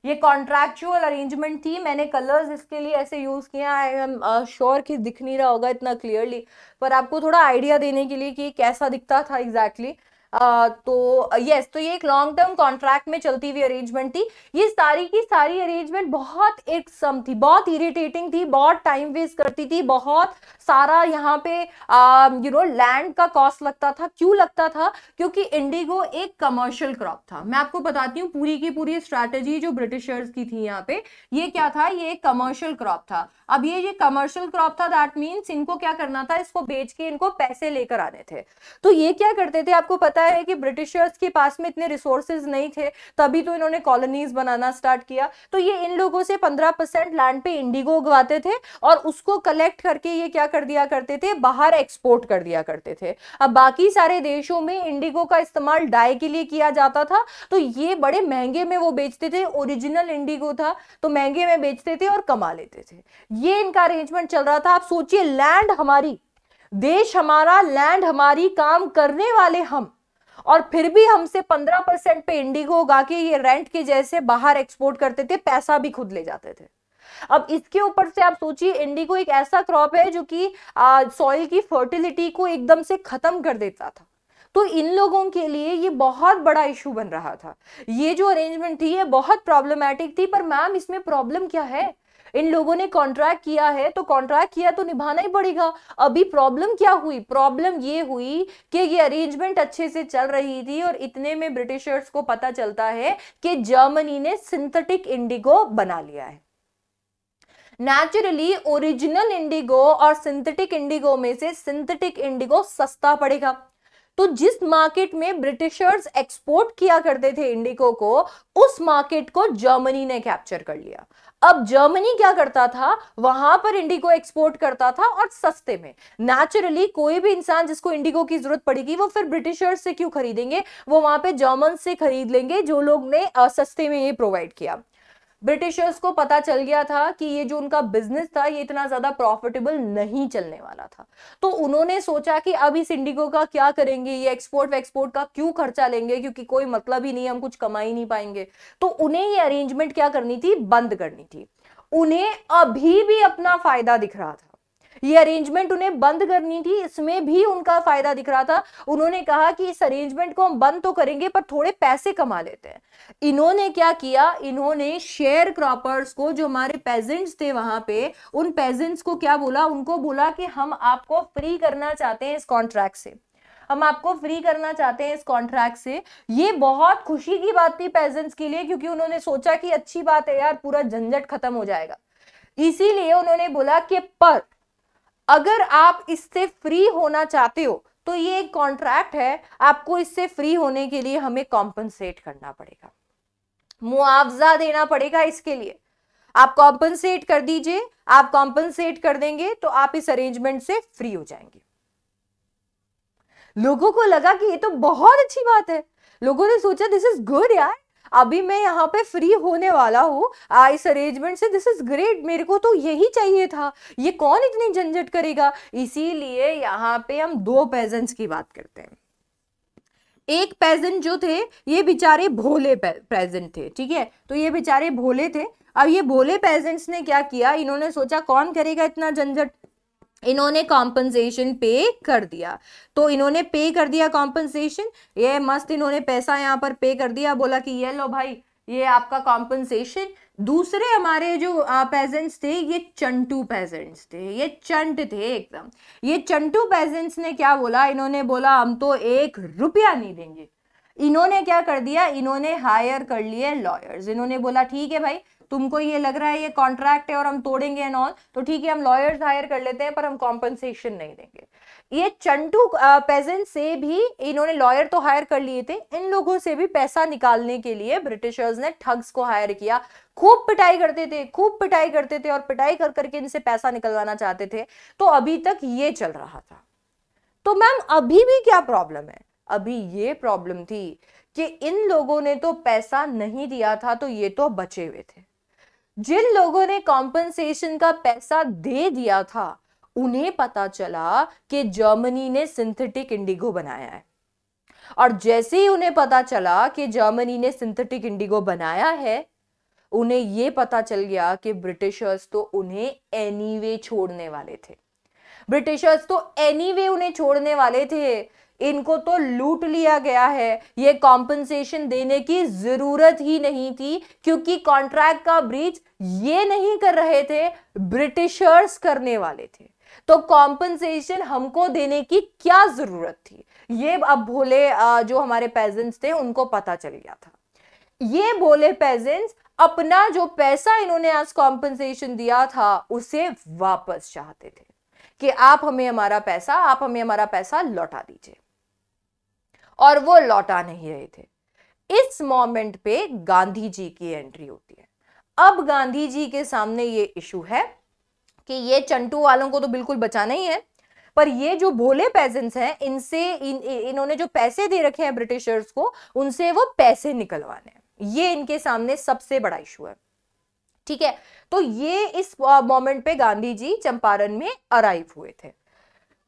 ये कॉन्ट्रैक्चुअल अरेंजमेंट थी। मैंने कलर्स इसके लिए ऐसे यूज किया, आई एम श्योर कि दिख नहीं रहा होगा इतना क्लियरली, पर आपको थोड़ा आइडिया देने के लिए कि कैसा दिखता था एग्जैक्टली। तो यस, तो ये एक लॉन्ग टर्म कॉन्ट्रैक्ट में चलती हुई अरेंजमेंट थी। ये सारी की सारी अरेंजमेंट बहुत एकसम थी, बहुत इरिटेटिंग थी, बहुत टाइम वेस्ट करती थी, बहुत सारा यहाँ पे लैंड का कॉस्ट लगता था। क्यों लगता था? क्योंकि इंडिगो एक कमर्शियल क्रॉप था। मैं आपको बताती हूँ पूरी की पूरी स्ट्रैटेजी जो ब्रिटिशर्स की थी यहाँ पे। ये क्या था? ये एक कमर्शियल क्रॉप था। अब ये कमर्शियल क्रॉप था, दैट मीन्स इनको क्या करना था, इसको बेच के इनको पैसे लेकर आने थे। तो ये क्या करते थे, आपको पता है कि ब्रिटिशर्स के पास में इतने रिसोर्सेज नहीं थे, तभी तो इन्होंने कॉलोनीज बनाना स्टार्ट किया। तो ये इन लोगों से 15% लैंड पे इंडिगो उगवाते थे और उसको कलेक्ट करके ये क्या कर दिया करते थे, बाहर एक्सपोर्ट कर दिया करते थे। अब बाकी सारे देशों में इंडिगो का इस्तेमाल डाई के लिए किया जाता था, तो ये बड़े महंगे में वो बेचते थे। ओरिजिनल इंडिगो था तो महंगे में बेचते थे और कमा लेते थे। ये इनका अरेंजमेंट चल रहा था। आप सोचिए, लैंड हमारी, देश हमारा, लैंड हमारी, काम करने वाले हम, और फिर भी हमसे 15% पे इंडिगो उगा के ये रेंट के जैसे बाहर एक्सपोर्ट करते थे, पैसा भी खुद ले जाते थे। अब इसके ऊपर से आप सोचिए, इंडिगो एक ऐसा क्रॉप है जो कि सॉइल की फर्टिलिटी को एकदम से खत्म कर देता था। तो इन लोगों के लिए ये बहुत बड़ा इशू बन रहा था। ये जो अरेंजमेंट थी ये बहुत प्रॉब्लमैटिक थी। पर मैम इसमें प्रॉब्लम क्या है? इन लोगों ने कॉन्ट्रैक्ट किया है तो कॉन्ट्रैक्ट किया तो निभाना ही पड़ेगा। अभी प्रॉब्लम क्या हुई? प्रॉब्लम ये हुई कि ये अरेंजमेंट अच्छे से चल रही थी और इतने में ब्रिटिशर्स को पता चलता है कि जर्मनी ने सिंथेटिक इंडिगो बना लिया है। नेचुरली ओरिजिनल इंडिगो और सिंथेटिक इंडिगो में से सिंथेटिक इंडिगो सस्ता पड़ेगा, तो जिस मार्केट में ब्रिटिशर्स एक्सपोर्ट किया करते थे इंडिगो को, उस मार्केट को जर्मनी ने कैप्चर कर लिया। अब जर्मनी क्या करता था, वहां पर इंडिगो एक्सपोर्ट करता था और सस्ते में। नेचुरली कोई भी इंसान जिसको इंडिगो की जरूरत पड़ेगी वो फिर ब्रिटिशर्स से क्यों खरीदेंगे, वो वहां पे जर्मन से खरीद लेंगे जो लोग ने सस्ते में ये प्रोवाइड किया। ब्रिटिशर्स को पता चल गया था कि ये जो उनका बिजनेस था ये इतना ज्यादा प्रॉफिटेबल नहीं चलने वाला था, तो उन्होंने सोचा कि अब इस इंडिगो का क्या करेंगे, ये एक्सपोर्ट का क्यों खर्चा लेंगे, क्योंकि कोई मतलब ही नहीं, हम कुछ कमा ही नहीं पाएंगे। तो उन्हें ये अरेंजमेंट क्या करनी थी, बंद करनी थी। उन्हें अभी भी अपना फायदा दिख रहा था, ये अरेंजमेंट उन्हें बंद करनी थी, इसमें भी उनका फायदा दिख रहा था। उन्होंने कहा कि इस अरेंजमेंट को हम बंद तो करेंगे पर थोड़े पैसे कमा लेते हैं। इन्होंने क्या किया, इन्होंने शेयर क्रॉपर्स को, जो हमारे पेजेंट्स थे वहां पे, उन पेजेंट्स को क्या बोला, उनको बोला कि हम आपको फ्री करना चाहते हैं इस कॉन्ट्रैक्ट से, हम आपको फ्री करना चाहते हैं इस कॉन्ट्रैक्ट से। ये बहुत खुशी की बात थी पेजेंट्स के लिए, क्योंकि उन्होंने सोचा कि अच्छी बात है यार, पूरा झंझट खत्म हो जाएगा। इसीलिए उन्होंने बोला कि पर अगर आप इससे फ्री होना चाहते हो तो ये एक कॉन्ट्रैक्ट है, आपको इससे फ्री होने के लिए हमें कॉम्पनसेट करना पड़ेगा, मुआवजा देना पड़ेगा। इसके लिए आप कॉम्पनसेट कर दीजिए, आप कॉम्पनसेट कर देंगे तो आप इस अरेंजमेंट से फ्री हो जाएंगे। लोगों को लगा कि ये तो बहुत अच्छी बात है, लोगों ने सोचा दिस इज गुड यार, अभी मैं यहाँ पे फ्री होने वाला हूँ इस अरेंजमेंट से, दिस इज ग्रेट, मेरे को तो यही चाहिए था, ये कौन इतनी झंझट करेगा। इसीलिए यहाँ पे हम दो पेजेंट्स की बात करते हैं। एक पेजेंट जो थे ये बेचारे भोले पेजेंट थे, ठीक है, तो ये बेचारे भोले थे। अब ये भोले पेजेंट्स ने क्या किया, इन्होंने सोचा कौन करेगा इतना झंझट, इन्होंने कॉम्पनसेशन पे कर दिया। तो इन्होंने पे कर दिया कॉम्पनसेशन, ये मस्त इन्होंने पैसा यहाँ पर पे कर दिया, बोला कि ये लो भाई ये आपका कॉम्पनसेशन। दूसरे हमारे जो पेजेंट्स थे ये चंटू पेजेंट्स थे, ये चंट थे एकदम। ये चंटू पेजेंट्स ने क्या बोला, इन्होंने बोला हम तो 1 रुपया नहीं देंगे। इन्होंने क्या कर दिया, इन्होंने हायर कर लिए लॉयर्स। इन्होंने बोला ठीक है भाई, तुमको ये लग रहा है ये कॉन्ट्रैक्ट है और हम तोड़ेंगे एंड ऑल, तो ठीक है हम लॉयर्स हायर कर लेते हैं पर हम कॉम्पनसेशन नहीं देंगे। ये चंटू पेजेंट से भी इन्होंने लॉयर तो हायर कर लिए थे, इन लोगों से भी पैसा निकालने के लिए ब्रिटिशर्स ने ठग्स को हायर किया। खूब पिटाई करते थे, खूब पिटाई करते थे और पिटाई कर करके इनसे पैसा निकलवाना चाहते थे। तो अभी तक ये चल रहा था। तो मैम अभी भी क्या प्रॉब्लम है, अभी ये प्रॉब्लम थी कि इन लोगों ने तो पैसा नहीं दिया था तो ये तो बचे हुए थे। जिन लोगों ने कॉम्पनसेशन का पैसा दे दिया था उन्हें पता चला कि जर्मनी ने सिंथेटिक इंडिगो बनाया है, और जैसे ही उन्हें पता चला कि जर्मनी ने सिंथेटिक इंडिगो बनाया है, उन्हें यह पता चल गया कि ब्रिटिशर्स तो उन्हें एनीवे छोड़ने वाले थे। ब्रिटिशर्स तो एनीवे उन्हें छोड़ने वाले थे, इनको तो लूट लिया गया है, ये कॉम्पनसेशन देने की जरूरत ही नहीं थी, क्योंकि कॉन्ट्रैक्ट का ब्रीच ये नहीं कर रहे थे, ब्रिटिशर्स करने वाले थे। तो कॉम्पनसेशन हमको देने की क्या जरूरत थी, ये अब भोले जो हमारे पेजेंट्स थे उनको पता चल गया था। ये भोले पेजेंट्स अपना जो पैसा इन्होंने आज कॉम्पनसेशन दिया था उसे वापस चाहते थे कि आप हमें हमारा पैसा लौटा दीजिए, और वो लौटा नहीं रहे थे। इस मोमेंट पे गांधी जी की एंट्री होती है। अब गांधी जी के सामने ये इशू है कि ये चंटू वालों को तो बिल्कुल बचाना ही है, पर ये जो भोले पेजेंट्स हैं इनसे इन्होंने जो पैसे दे रखे हैं ब्रिटिशर्स को, उनसे वो पैसे निकलवाने हैं। ये इनके सामने सबसे बड़ा इशू है, ठीक है। तो ये इस मोमेंट पे गांधी जी चंपारण में अराइव हुए थे।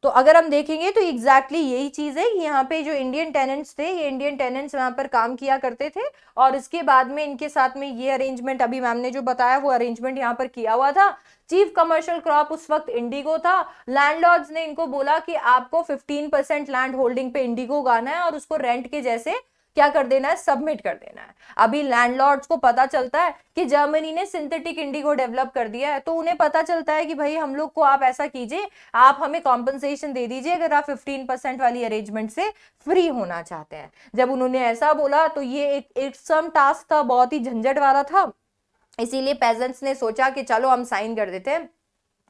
तो अगर हम देखेंगे तो एग्जैक्टली यही चीज है कि यहाँ पे जो इंडियन टेनेंट्स थे, ये इंडियन टेनेंट्स वहां पर काम किया करते थे, और इसके बाद में इनके साथ में ये अरेंजमेंट अभी मैम ने जो बताया वो अरेंजमेंट यहाँ पर किया हुआ था। चीफ कमर्शियल क्रॉप उस वक्त इंडिगो था। लैंडलॉर्ड्स ने इनको बोला कि आपको 15% लैंड होल्डिंग पे इंडिगो उगाना है और उसको रेंट के जैसे क्या कर देना है, सबमिट कर देना है। अभी लैंडलॉर्ड्स को पता चलता है कि जर्मनी ने सिंथेटिक इंडिगो डेवलप कर दिया है, तो उन्हें पता चलता है कि भाई हम लोग को आप ऐसा कीजिए, आप हमें कॉम्पनसेशन दे दीजिए अगर आप 15% वाली अरेंजमेंट से फ्री होना चाहते हैं। जब उन्होंने ऐसा बोला तो ये एक सम टास्क था, बहुत ही झंझट वाला था, इसीलिए पेजेंट्स ने सोचा कि चलो हम साइन कर देते हैं।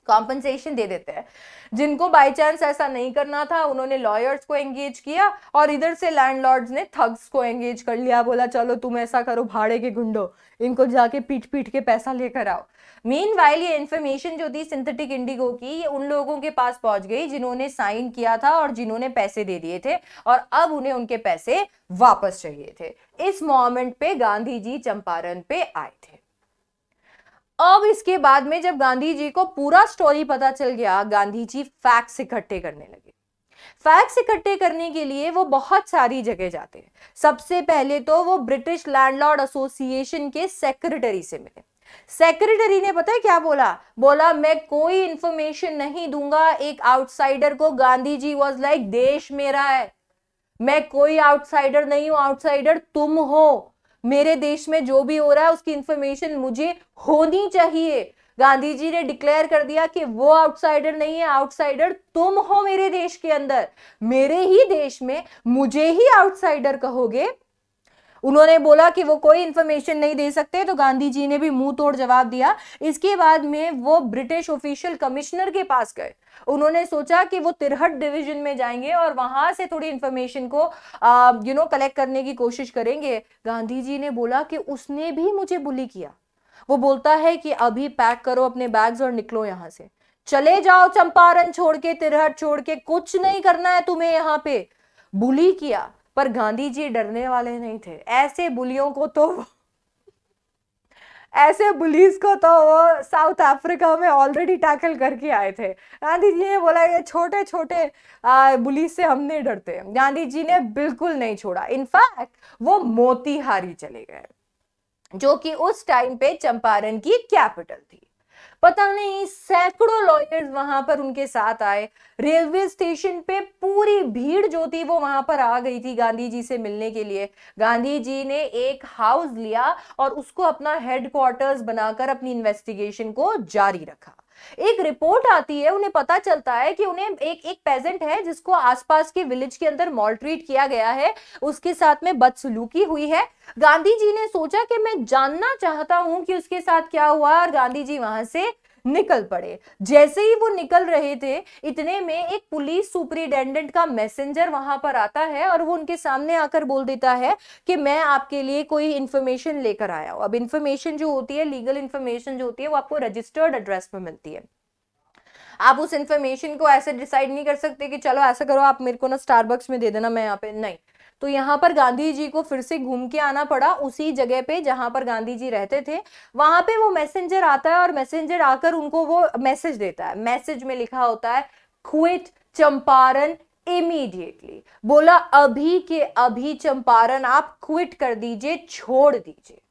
कॉम्पनसेशन दे देते हैं। जिनको बाय चांस ऐसा नहीं करना था उन्होंने लॉयर्स को एंगेज किया और इधर से लैंडलॉर्ड्स ने थग्स को एंगेज कर लिया, बोला चलो तुम ऐसा करो भाड़े के गुंडो, इनको जाके पीट पीट के पैसा लेकर आओ। मीनवाइल ये इन्फॉर्मेशन जो थी सिंथेटिक इंडिगो की, ये उन लोगों के पास पहुंच गई जिन्होंने साइन किया था और जिन्होंने पैसे दे दिए थे और अब उन्हें उनके पैसे वापस चाहिए थे। इस मोमेंट पे गांधी जी चंपारण पे आए थे। अब इसके बाद में जब गांधी जी को पूरा स्टोरी पता चल गया, गांधी जी फैक्ट्स इकट्ठे करने लगे। फैक्ट्स इकट्ठे करने के लिए वो बहुत सारी जगह जाते हैं। सबसे पहले तो वो ब्रिटिश लैंडलॉर्ड एसोसिएशन के सेक्रेटरी से मिले। सेक्रेटरी ने पता है क्या बोला? बोला मैं कोई इंफॉर्मेशन नहीं दूंगा एक आउटसाइडर को। गांधी जी वाज लाइक देश मेरा है, मैं कोई आउटसाइडर नहीं हूं, आउटसाइडर तुम हो। मेरे देश में जो भी हो रहा है उसकी इंफॉर्मेशन मुझे होनी चाहिए। गांधी जी ने डिक्लेयर कर दिया कि वो आउटसाइडर नहीं है, आउटसाइडर तुम हो मेरे देश के अंदर। मेरे ही देश में मुझे ही आउटसाइडर कहोगे? उन्होंने बोला कि वो कोई इंफॉर्मेशन नहीं दे सकते, तो गांधी जी ने भी मुंह तोड़ जवाब दिया। इसके बाद में वो ब्रिटिश ऑफिशियल कमिश्नर के पास गए। उन्होंने सोचा कि वो तिरहट डिवीजन में जाएंगे और वहां से थोड़ी इंफॉर्मेशन को कलेक्ट करने की कोशिश करेंगे। गांधी जी ने बोला कि उसने भी मुझे बुली किया। वो बोलता है कि अभी पैक करो अपने बैग्स और निकलो यहां से, चले जाओ चंपारण छोड़ के, तिरहट छोड़ के, कुछ नहीं करना है तुम्हें यहाँ पे। बुली किया, पर गांधी जी डरने वाले नहीं थे। ऐसे बुलियों को तो ऐसे बुलीज को तो वो साउथ अफ्रीका में ऑलरेडी टैकल करके आए थे। गांधी जी ने बोला ये छोटे छोटे बुलीज से हम नहीं डरते। गांधी जी ने बिल्कुल नहीं छोड़ा। इनफैक्ट वो मोतीहारी चले गए, जो कि उस टाइम पे चंपारण की कैपिटल थी। पता नहीं सैकड़ों लॉयर्स वहां पर उनके साथ आए। रेलवे स्टेशन पे पूरी भीड़ जो थी वो वहां पर आ गई थी गांधी जी से मिलने के लिए। गांधी जी ने एक हाउस लिया और उसको अपना हेडक्वार्टर्स बनाकर अपनी इन्वेस्टिगेशन को जारी रखा। एक रिपोर्ट आती है, उन्हें पता चलता है कि उन्हें एक पेजेंट है जिसको आसपास के विलेज के अंदर मॉलट्रीट किया गया है, उसके साथ में बदसलूकी हुई है। गांधी जी ने सोचा कि मैं जानना चाहता हूं कि उसके साथ क्या हुआ, और गांधी जी वहां से निकल पड़े। जैसे ही वो निकल रहे थे, इतने में एक पुलिस सुपरिटेंडेंट का मैसेंजर वहां पर आता है और वो उनके सामने आकर बोल देता है कि मैं आपके लिए कोई इंफॉर्मेशन लेकर आया हूं। अब इंफॉर्मेशन जो होती है, लीगल इंफॉर्मेशन जो होती है, वो आपको रजिस्टर्ड एड्रेस में मिलती है। आप उस इंफॉर्मेशन को ऐसे डिसाइड नहीं कर सकते कि चलो ऐसा करो आप मेरे को ना स्टारबक्स में दे देना, मैं यहाँ पे नहीं। तो यहाँ पर गांधी जी को फिर से घूम के आना पड़ा उसी जगह पे जहां पर गांधी जी रहते थे। वहां पे वो मैसेंजर आता है और मैसेंजर आकर उनको वो मैसेज देता है। मैसेज में लिखा होता है क्विट चंपारण इमीडिएटली। बोला अभी के अभी चंपारण आप क्विट कर दीजिए, छोड़ दीजिए।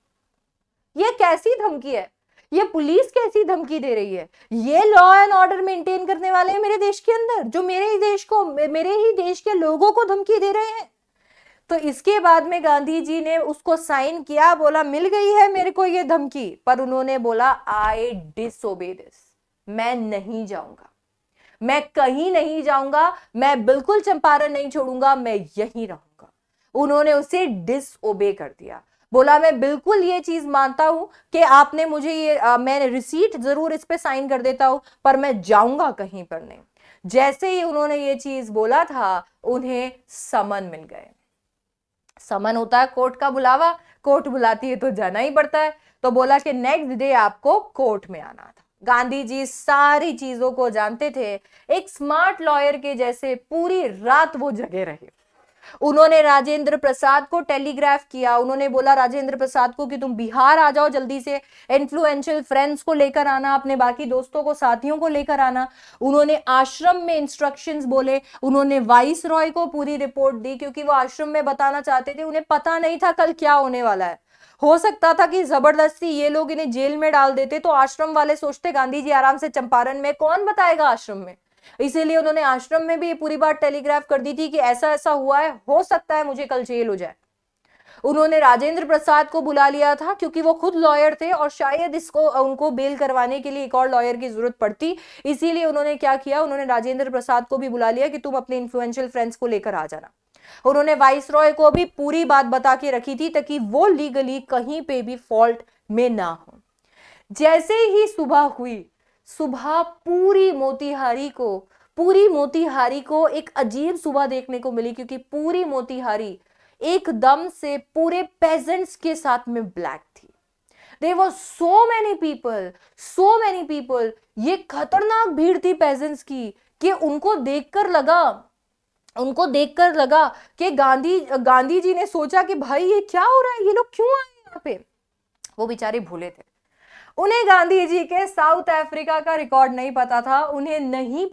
ये कैसी धमकी है? ये पुलिस कैसी धमकी दे रही है? ये लॉ एंड ऑर्डर मेंटेन करने वाले हैं मेरे देश के अंदर, जो मेरे ही देश के लोगों को धमकी दे रहे हैं। तो इसके बाद में गांधी जी ने उसको साइन किया, बोला मिल गई है मेरे को ये धमकी, पर उन्होंने बोला आई डिसओबे दिस, मैं नहीं जाऊंगा, मैं कहीं नहीं जाऊंगा, मैं बिल्कुल चंपारण नहीं छोड़ूंगा, मैं यहीं रहूंगा। उन्होंने उसे डिसओबे कर दिया। बोला मैं बिल्कुल ये चीज मानता हूं कि आपने मुझे ये मैं रिसीट जरूर इस पे साइन कर देता हूं, पर मैं जाऊंगा कहीं पर नहीं। जैसे ही उन्होंने ये चीज बोला था, उन्हें समन मिल गए। समन होता है कोर्ट का बुलावा, कोर्ट बुलाती है तो जाना ही पड़ता है। तो बोला कि नेक्स्ट डे आपको कोर्ट में आना था। गांधी जी सारी चीजों को जानते थे। एक स्मार्ट लॉयर के जैसे पूरी रात वो जगे रहे। उन्होंने राजेंद्र प्रसाद को टेलीग्राफ किया। उन्होंने बोला राजेंद्र प्रसाद को कि तुम बिहार आ जाओ जल्दी से, इन्फ्लुएंशियल फ्रेंड्स को लेकर आना, अपने बाकी दोस्तों को, साथियों को लेकर आना। उन्होंने आश्रम में इंस्ट्रक्शंस बोले। उन्होंने वाइस रॉय को पूरी रिपोर्ट दी, क्योंकि वो आश्रम में बताना चाहते थे। उन्हें पता नहीं था कल क्या होने वाला है। हो सकता था कि जबरदस्ती ये लोग इन्हें जेल में डाल देते, तो आश्रम वाले सोचते गांधी जी आराम से चंपारण में, कौन बताएगा आश्रम में। इसीलिए उन्होंने आश्रम में भी ये पूरी बात टेलीग्राफ कर दी थी कि ऐसा ऐसा हुआ है, हो सकता है मुझे कल जेल हो जाए। उन्होंने राजेंद्र प्रसाद को बुला लिया था, क्योंकि वो खुद लॉयर थे और शायद उनको बेल करवाने के लिए एक और लॉयर की जरूरत पड़ती। इसीलिए उन्होंने क्या किया, उन्होंने राजेंद्र प्रसाद को भी बुला लिया कि तुम अपने इन्फ्लुएंशियल फ्रेंड्स को लेकर आ जाना। उन्होंने वाइस रॉय को भी पूरी बात बता के रखी थी, ताकि वो लीगली कहीं पे भी फॉल्ट में ना हो। जैसे ही सुबह हुई, सुबह पूरी मोतीहारी को एक अजीब सुबह देखने को मिली, क्योंकि पूरी मोतीहारी एकदम से पूरे पेजेंट्स के साथ में ब्लैक थी। There were so many people. ये खतरनाक भीड़ थी पेजेंट्स की कि उनको देखकर लगा कि गांधी जी ने सोचा कि भाई ये क्या हो रहा है, ये लोग क्यों आए यहाँ पे। वो बेचारे भूले थे, उन्हें गांधी जी के साउथ अफ्रीका का रिकॉर्ड नहीं पता था। उन्हें नहीं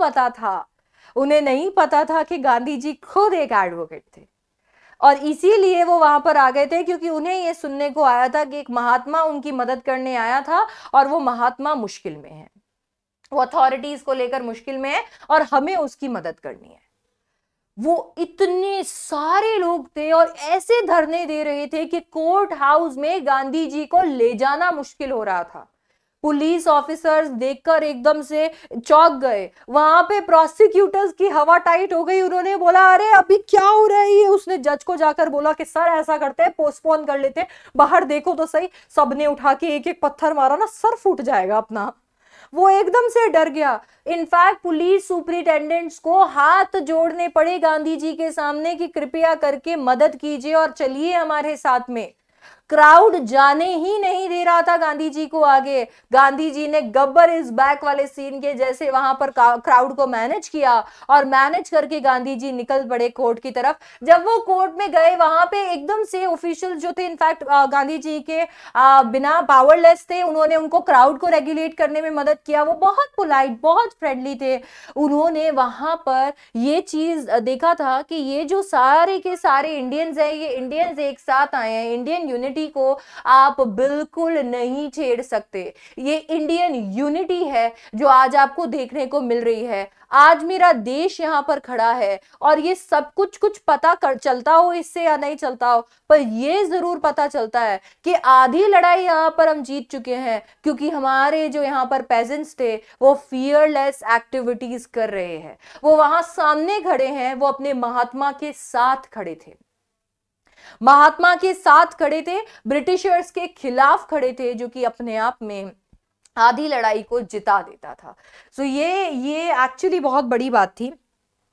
पता था कि गांधी जी खुद एक एडवोकेट थे, और इसीलिए वो वहां पर आ गए थे, क्योंकि उन्हें ये सुनने को आया था कि एक महात्मा उनकी मदद करने आया था, और वो महात्मा मुश्किल में है, वो अथॉरिटीज को लेकर मुश्किल में है, और हमें उसकी मदद करनी है। वो इतने सारे लोग थे और ऐसे धरने दे रहे थे कि कोर्ट हाउस में गांधी जी को ले जाना मुश्किल हो रहा था। पुलिस ऑफिसर्स देखकर एकदम से चौंक गए। वहां पे प्रोसिक्यूटर्स की हवा टाइट हो गई। उन्होंने बोला अरे अभी क्या हो रहा है ये। उसने जज को जाकर बोला कि सर ऐसा करते हैं, पोस्टपोन कर लेते हैं, बाहर देखो तो सही। सबने उठा के एक एक पत्थर मारा ना, सर फूट जाएगा अपना। वो एकदम से डर गया। इनफैक्ट पुलिस सुपरिटेंडेंट्स को हाथ जोड़ने पड़े गांधी जी के सामने कि कृपया करके मदद कीजिए और चलिए हमारे साथ में। क्राउड जाने ही नहीं दे रहा था गांधी जी को आगे। गांधी जी ने गब्बर इज बैक वाले सीन के जैसे वहां पर क्राउड को मैनेज किया, और मैनेज करके गांधी जी निकल पड़े कोर्ट की तरफ। जब वो कोर्ट में गए, वहां पे एकदम से ऑफिशियल जो थे, इनफैक्ट गांधी जी के बिना पावरलेस थे, उन्होंने उनको क्राउड को रेगुलेट करने में मदद किया। वो बहुत पोलाइट, बहुत फ्रेंडली थे। उन्होंने वहां पर ये चीज देखा था कि ये जो सारे के सारे इंडियंस है, ये इंडियंस एक साथ आए हैं। इंडियन यूनिटी को आप बिल्कुल नहीं छेड़ सकते। ये इंडियन यूनिटी है जो आज आपको देखने को मिल रही है। आज मेरा देश यहां पर खड़ा है, और ये सब कुछ पता चलता हो इससे या नहीं चलता हो, पर ये जरूर पता चलता है कि आधी लड़ाई यहां पर हम जीत चुके हैं, क्योंकि हमारे जो यहां पर पेजेंट्स थे वो फियरलेस एक्टिविटीज कर रहे हैं। वो वहां सामने खड़े हैं, वो अपने महात्मा के साथ खड़े थे, महात्मा के साथ खड़े थे, ब्रिटिशर्स के खिलाफ खड़े थे, जो कि अपने आप में आधी लड़ाई को जिता देता था। सो ये एक्चुअली बहुत बड़ी बात थी।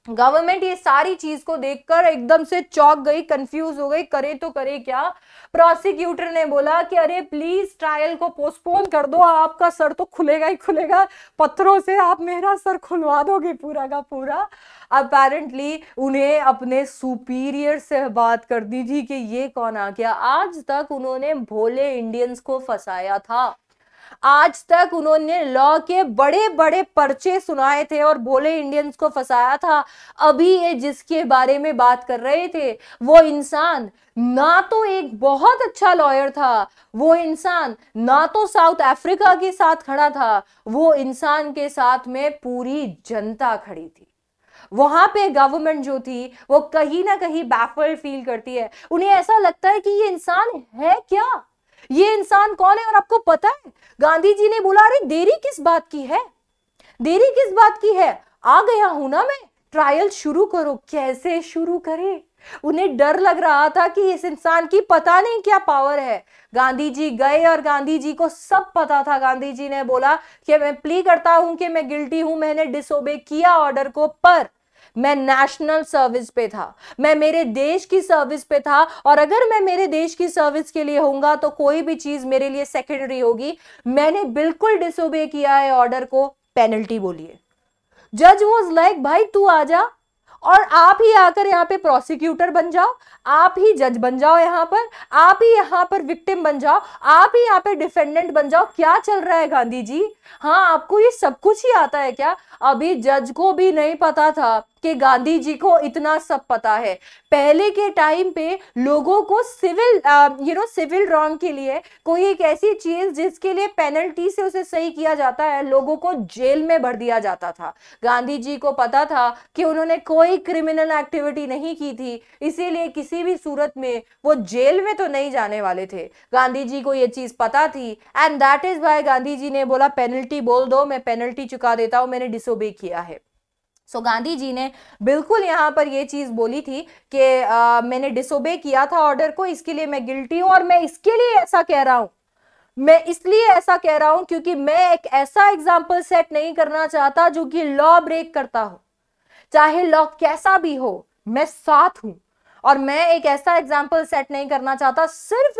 गवर्नमेंट ये सारी चीज को देखकर एकदम से चौंक गई, कंफ्यूज हो गई, करे तो करे क्या। प्रोसिक्यूटर ने बोला कि अरे प्लीज ट्रायल को पोस्टपोन कर दो, आपका सर तो खुलेगा ही खुलेगा, पत्थरों से आप मेरा सर खुलवा दोगे पूरा का पूरा। अपेरेंटली उन्हें अपने सुपीरियर से बात कर दी थी कि ये कौन आ गया। आज तक उन्होंने भोले इंडियंस को फंसाया था, आज तक उन्होंने लॉ के बड़े बड़े पर्चे सुनाए थे और भोले इंडियंस को फंसाया था। अभी ये जिसके बारे में बात कर रहे थे, वो इंसान ना तो एक बहुत अच्छा लॉयर था, वो इंसान ना तो साउथ अफ्रीका के साथ खड़ा था, वो इंसान के साथ में पूरी जनता खड़ी थी। वहां पे गवर्नमेंट जो थी वो कहीं ना कहीं बैफल्ड फील करती है। उन्हें ऐसा लगता है कि ये इंसान है क्या, ये इंसान कौन है। और आपको पता है गांधी जी ने बोला अरे देरी किस बात की है, देरी किस बात की है, आ गया हूं ना मैं, ट्रायल शुरू करो। कैसे शुरू करे, उन्हें डर लग रहा था कि इस इंसान की पता नहीं क्या पावर है। गांधी जी गए और गांधी जी को सब पता था। गांधी जी ने बोला कि मैं प्ली करता हूं कि मैं गिल्टी हूं, मैंने डिसोबे किया ऑर्डर को, पर मैं नेशनल सर्विस पे था, मैं मेरे देश की सर्विस पे था, और अगर मैं मेरे देश की सर्विस के लिए होऊंगा तो कोई भी चीज मेरे लिए सेकेंडरी होगी। मैंने बिल्कुल डिसोबे किया है ऑर्डर को, पेनल्टी बोलिए। जज वाज लाइक भाई तू आ जा और आप ही आकर यहाँ पे प्रोसिक्यूटर बन जाओ, आप ही जज बन जाओ, यहाँ पर आप ही यहाँ पर विक्टिम बन जाओ, आप ही यहाँ पे डिफेंडेंट बन जाओ। क्या चल रहा है गांधी जी, हाँ आपको ये सब कुछ ही आता है क्या। अभी जज को भी नहीं पता था कि गांधी जी को इतना सब पता है। पहले के टाइम पे लोगों को सिविल रॉन्ग के लिए कोई एक ऐसी चीज जिसके लिए पेनल्टी से उसे सही किया जाता है, लोगों को जेल में भर दिया जाता था। गांधी जी को पता था कि उन्होंने कोई क्रिमिनल एक्टिविटी नहीं की थी, इसीलिए किसी भी सूरत में वो जेल में तो नहीं जाने वाले थे। गांधी जी को ये चीज पता थी, and that is why Gandhi ji ने बोला पेनल्टी बोल दो, मैं पेनल्टी चुका देता हूं, मैंने डिसोबे किया है। सो गांधी जी ने बिल्कुल यहां पर यह चीज बोली थी कि मैंने डिसोबे किया था ऑर्डर को, इसके लिए मैं गिल्टी हूं और मैं इसके लिए ऐसा कह रहा हूं। मैं इसलिए ऐसा कह रहा हूं क्योंकि मैं एक ऐसा एग्जाम्पल सेट नहीं करना चाहता जो कि लॉ ब्रेक करता हो, चाहे लॉ कैसा भी हो, मैं साथ हूं। और मैं एक ऐसा एग्जाम्पल सेट नहीं करना चाहता, सिर्फ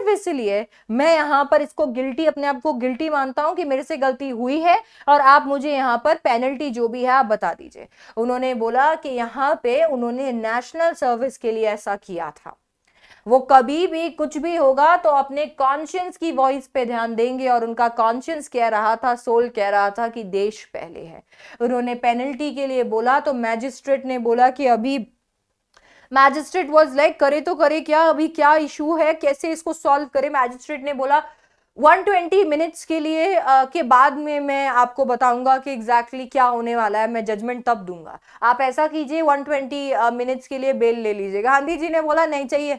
इसलिए मैं यहां पर इसको गिल्टी, अपने आप को गिल्टी मानता हूं कि मेरे से गलती हुई है और आप मुझे यहां पर पेनल्टी जो भी है आप बता दीजिए। उन्होंने बोला कि यहां पे उन्होंने नेशनल सर्विस के लिए ऐसा किया था, वो कभी भी कुछ भी होगा तो अपने कॉन्शियंस की वॉइस पे ध्यान देंगे, और उनका कॉन्शियंस कह रहा था, सोल कह रहा था कि देश पहले है। उन्होंने पेनल्टी के लिए बोला तो मैजिस्ट्रेट ने बोला कि अभी मैजिस्ट्रेट वाज लाइक करे तो करे क्या, अभी क्या इशू है, कैसे इसको सॉल्व करे। मैजिस्ट्रेट ने बोला 120 मिनट्स के लिए के बाद में मैं आपको बताऊंगा कि एग्जैक्टली क्या होने वाला है, मैं जजमेंट तब दूंगा, आप ऐसा कीजिए 120 मिनट्स के लिए बेल ले लीजिए। गांधी जी ने बोला नहीं चाहिए,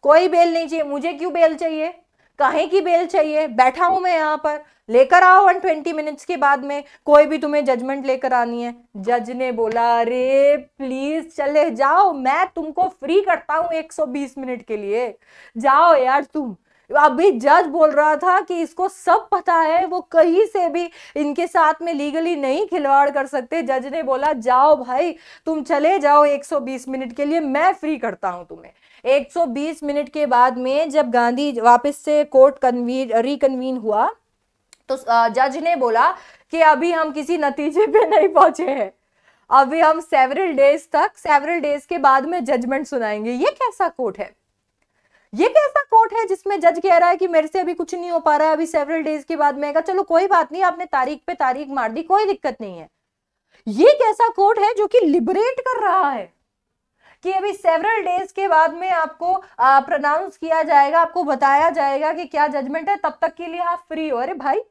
कोई बेल नहीं चाहिए, मुझे क्यों बेल चाहिए, काहे की बेल चाहिए, बैठा हूं मैं यहां पर, लेकर आओ 120 मिनट्स के बाद में कोई भी तुम्हें जजमेंट लेकर आनी है। जज ने बोला अरे प्लीज चले जाओ, मैं तुमको फ्री करता हूं 120 मिनट के लिए, जाओ यार तुम। अभी जज बोल रहा था कि इसको सब पता है, वो कहीं से भी इनके साथ में लीगली नहीं खिलवाड़ कर सकते। जज ने बोला जाओ भाई तुम चले जाओ 120 मिनट के लिए, मैं फ्री करता हूं तुम्हें। 120 मिनट के बाद में जब गांधी वापस से कोर्ट रिकन्वीन हुआ तो जज ने बोला कि अभी हम किसी नतीजे पे नहीं पहुंचे हैं, अभी हम सेवरल डेज के बाद में जजमेंट सुनाएंगे। ये कैसा कोर्ट है, ये कैसा कोर्ट है जिसमें जज कह रहा है कि मेरे से अभी कुछ नहीं हो पा रहा है, अभी सेवरल डेज के बाद में। चलो कोई बात नहीं, आपने तारीख पे तारीख मार दी, कोई दिक्कत नहीं है। ये कैसा कोर्ट है जो कि लिबरेट कर रहा है कि अभी सेवरल डेज के बाद में आपको प्रोनाउंस किया जाएगा, आपको बताया जाएगा कि क्या जजमेंट है, तब तक के लिए आप फ्री हो। अरे भाई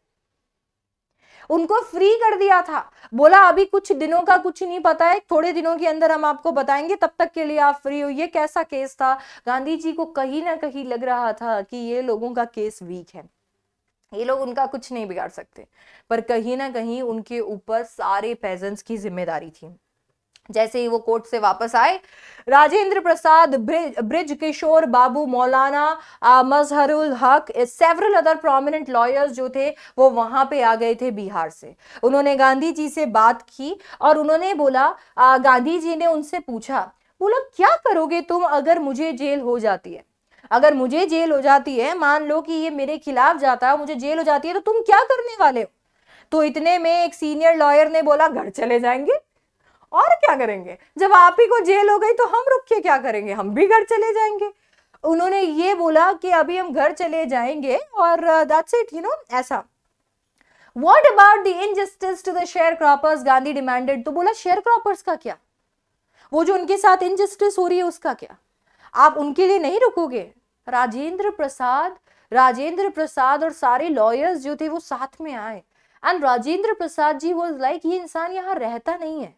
उनको फ्री कर दिया था, बोला अभी कुछ दिनों का कुछ नहीं पता है, थोड़े दिनों के अंदर हम आपको बताएंगे, तब तक के लिए आप फ्री हो। ये कैसा केस था, गांधी जी को कहीं ना कहीं लग रहा था कि ये लोगों का केस वीक है, ये लोग उनका कुछ नहीं बिगाड़ सकते, पर कहीं ना कहीं उनके ऊपर सारे पेजेंट्स की जिम्मेदारी थी। जैसे ही वो कोर्ट से वापस आए, राजेंद्र प्रसाद, ब्रिज किशोर बाबू, मौलाना मजहरुल हक, सेवरल अदर प्रोमिनेंट लॉयर्स जो थे वो वहां पे आ गए थे बिहार से। उन्होंने गांधी जी से बात की और उन्होंने बोला, गांधी जी ने उनसे पूछा, बोला क्या करोगे तुम अगर मुझे जेल हो जाती है, अगर मुझे जेल हो जाती है, मान लो कि ये मेरे खिलाफ जाता है, मुझे जेल हो जाती है, तो तुम क्या करने वाले हो। तो इतने में एक सीनियर लॉयर ने बोला घर चले जाएंगे, और क्या करेंगे, जब आप ही को जेल हो गई तो हम रुक के क्या करेंगे, हम भी घर चले जाएंगे। उन्होंने ये बोला कि अभी हम घर चले जाएंगे और दैट्स इट, ऐसा। What about the injustice to the sharecroppers, Gandhi demanded. तो बोला शेयर क्रॉपर्स का क्या, वो जो उनके साथ इनजस्टिस हो रही है उसका क्या, आप उनके लिए नहीं रुकोगे। राजेंद्र प्रसाद और सारे लॉयर्स जो थे वो साथ में आए, and Rajendra Prasad ji was like ये इंसान यहां रहता नहीं है,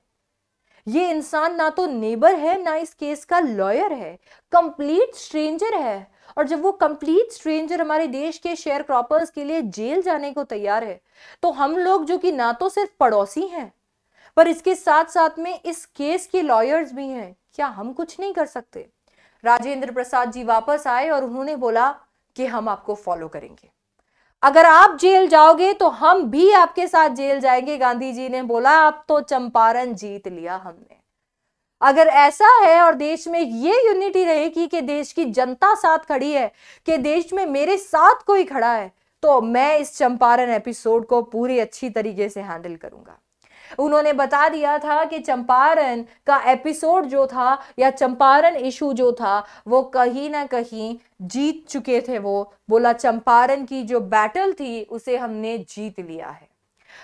ये इंसान ना तो नेबर है ना इस केस का लॉयर है, कंप्लीट स्ट्रेंजर है। और जब वो कंप्लीट स्ट्रेंजर हमारे देश के शेयर क्रॉपर्स के लिए जेल जाने को तैयार है, तो हम लोग जो कि ना तो सिर्फ पड़ोसी हैं पर इसके साथ साथ में इस केस के लॉयर्स भी हैं, क्या हम कुछ नहीं कर सकते। राजेंद्र प्रसाद जी वापस आए और उन्होंने बोला कि हम आपको फॉलो करेंगे, अगर आप जेल जाओगे तो हम भी आपके साथ जेल जाएंगे। गांधी जी ने बोला अब तो चंपारण जीत लिया हमने, अगर ऐसा है और देश में ये यूनिटी रहेगी कि देश की जनता साथ खड़ी है, कि देश में मेरे साथ कोई खड़ा है, तो मैं इस चंपारण एपिसोड को पूरी अच्छी तरीके से हैंडल करूंगा। उन्होंने बता दिया था कि चंपारण का एपिसोड जो था या चंपारण इशू जो था वो कहीं ना कहीं जीत चुके थे। वो बोला चंपारण की जो बैटल थी उसे हमने जीत लिया है।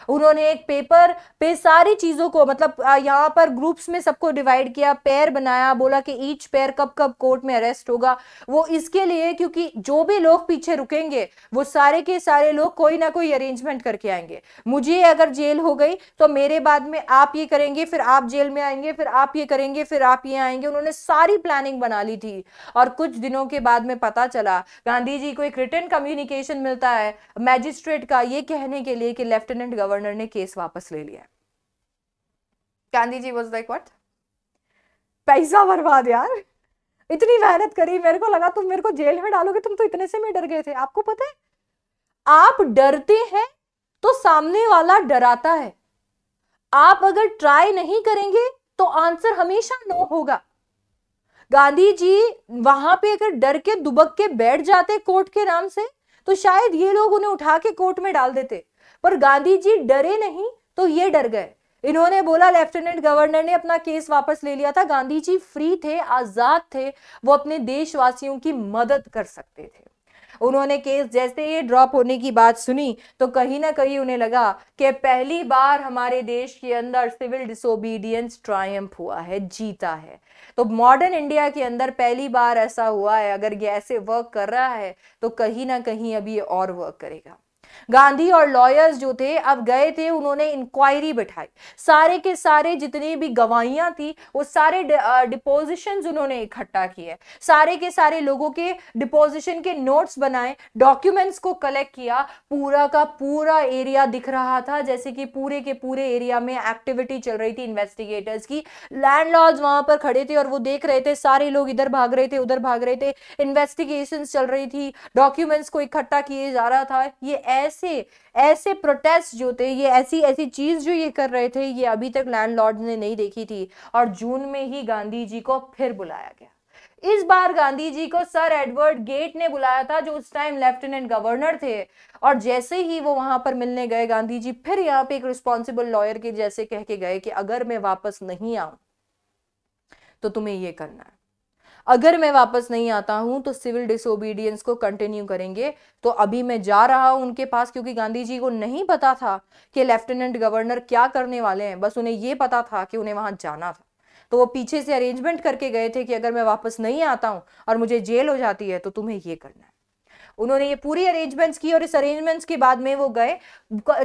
उन्होंने एक पेपर पे सारी चीजों को, मतलब यहाँ पर ग्रुप्स में सबको डिवाइड किया, पेयर बनाया, बोला कि ईच पेयर कब कब कोर्ट में अरेस्ट होगा। वो इसके लिए क्योंकि जो भी लोग पीछे रुकेंगे वो सारे के सारे लोग कोई ना कोई अरेंजमेंट करके आएंगे। मुझे अगर जेल हो गई तो मेरे बाद में आप ये करेंगे, फिर आप जेल में आएंगे, फिर आप ये करेंगे, फिर आप ये आएंगे। उन्होंने सारी प्लानिंग बना ली थी और कुछ दिनों के बाद में पता चला गांधी जी को एक रिटन कम्युनिकेशन मिलता है मैजिस्ट्रेट का ये कहने के लिए कि लेफ्टिनेंट गवर्नर ने केस वापस ले लिया। Gandhi ji was like what, पैसा बर्बाद यार, इतनी मेहनत करी, मेरे को लगा तुम मेरे को जेल में डालोगे, तुम तो इतने से में डर गए थे। आपको पता है, आप डरते हैं तो सामने वाला डराता है। आप अगर ट्राई नहीं करेंगे तो आंसर हमेशा नो होगा। गांधी जी वहां पे अगर डर के दुबक के बैठ जाते कोर्ट के नाम से, तो शायद ये लोग उन्हें उठा के कोर्ट में डाल देते, पर गांधी जी डरे नहीं तो ये डर गए। इन्होंने बोला, लेफ्टिनेंट गवर्नर ने अपना केस वापस ले लिया था, गांधी जी फ्री थे, आजाद थे, वो अपने देशवासियों की मदद कर सकते थे। उन्होंने केस जैसे ही ड्रॉप होने की बात सुनी तो कहीं ना कहीं उन्हें लगा कि पहली बार हमारे देश के अंदर सिविल डिसोबीडियंस ट्रायम्फ हुआ है, जीता है। तो मॉडर्न इंडिया के अंदर पहली बार ऐसा हुआ है। अगर ये ऐसे वर्क कर रहा है तो कहीं ना कहीं अभी ये और वर्क करेगा। गांधी और लॉयर्स जो थे अब गए थे, उन्होंने इंक्वायरी बिठाई, सारे के सारे जितनी भी गवाहियां थी वो सारे डिपोजिशंस उन्होंने इकट्ठा किए, सारे के सारे लोगों के डिपोजिशन के नोट्स बनाए, डॉक्यूमेंट्स को कलेक्ट किया। पूरा का पूरा एरिया दिख रहा था जैसे कि पूरे के पूरे एरिया में एक्टिविटी चल रही थी इन्वेस्टिगेटर्स की। लैंडलॉर्ड्स वहां पर खड़े थे और वो देख रहे थे, सारे लोग इधर भाग रहे थे उधर भाग रहे थे, इन्वेस्टिगेशंस चल रही थी, डॉक्यूमेंट्स को इकट्ठा किए जा रहा था। ये ऐसे ऐसे प्रोटेस्ट जो थे, ये ऐसी ऐसी चीज जो ये कर रहे थे, ये अभी तक लैंडलॉर्ड ने नहीं देखी थी। और जून में ही गांधी जी को फिर बुलाया गया। इस बार गांधी जी को सर एडवर्ड गेट ने बुलाया था, जो उस टाइम लेफ्टिनेंट गवर्नर थे। और जैसे ही वो वहां पर मिलने गए, गांधी जी फिर यहाँ पे एक रिस्पॉन्सिबल लॉयर के जैसे कह के गए कि अगर मैं वापस नहीं आऊं तो तुम्हें ये करना है, अगर मैं वापस नहीं आता हूं तो सिविल डिसोबीडियंस को कंटिन्यू करेंगे। तो अभी मैं जा रहा हूं उनके पास, क्योंकि गांधी जी को नहीं पता था कि लेफ्टिनेंट गवर्नर क्या करने वाले हैं, बस उन्हें यह पता था कि उन्हें वहां जाना था। तो वो पीछे से अरेंजमेंट करके गए थे कि अगर मैं वापस नहीं आता हूं और मुझे जेल हो जाती है तो तुम्हें ये करना है। उन्होंने ये पूरी अरेंजमेंट्स की और इस अरेंजमेंट्स के बाद में वो गए।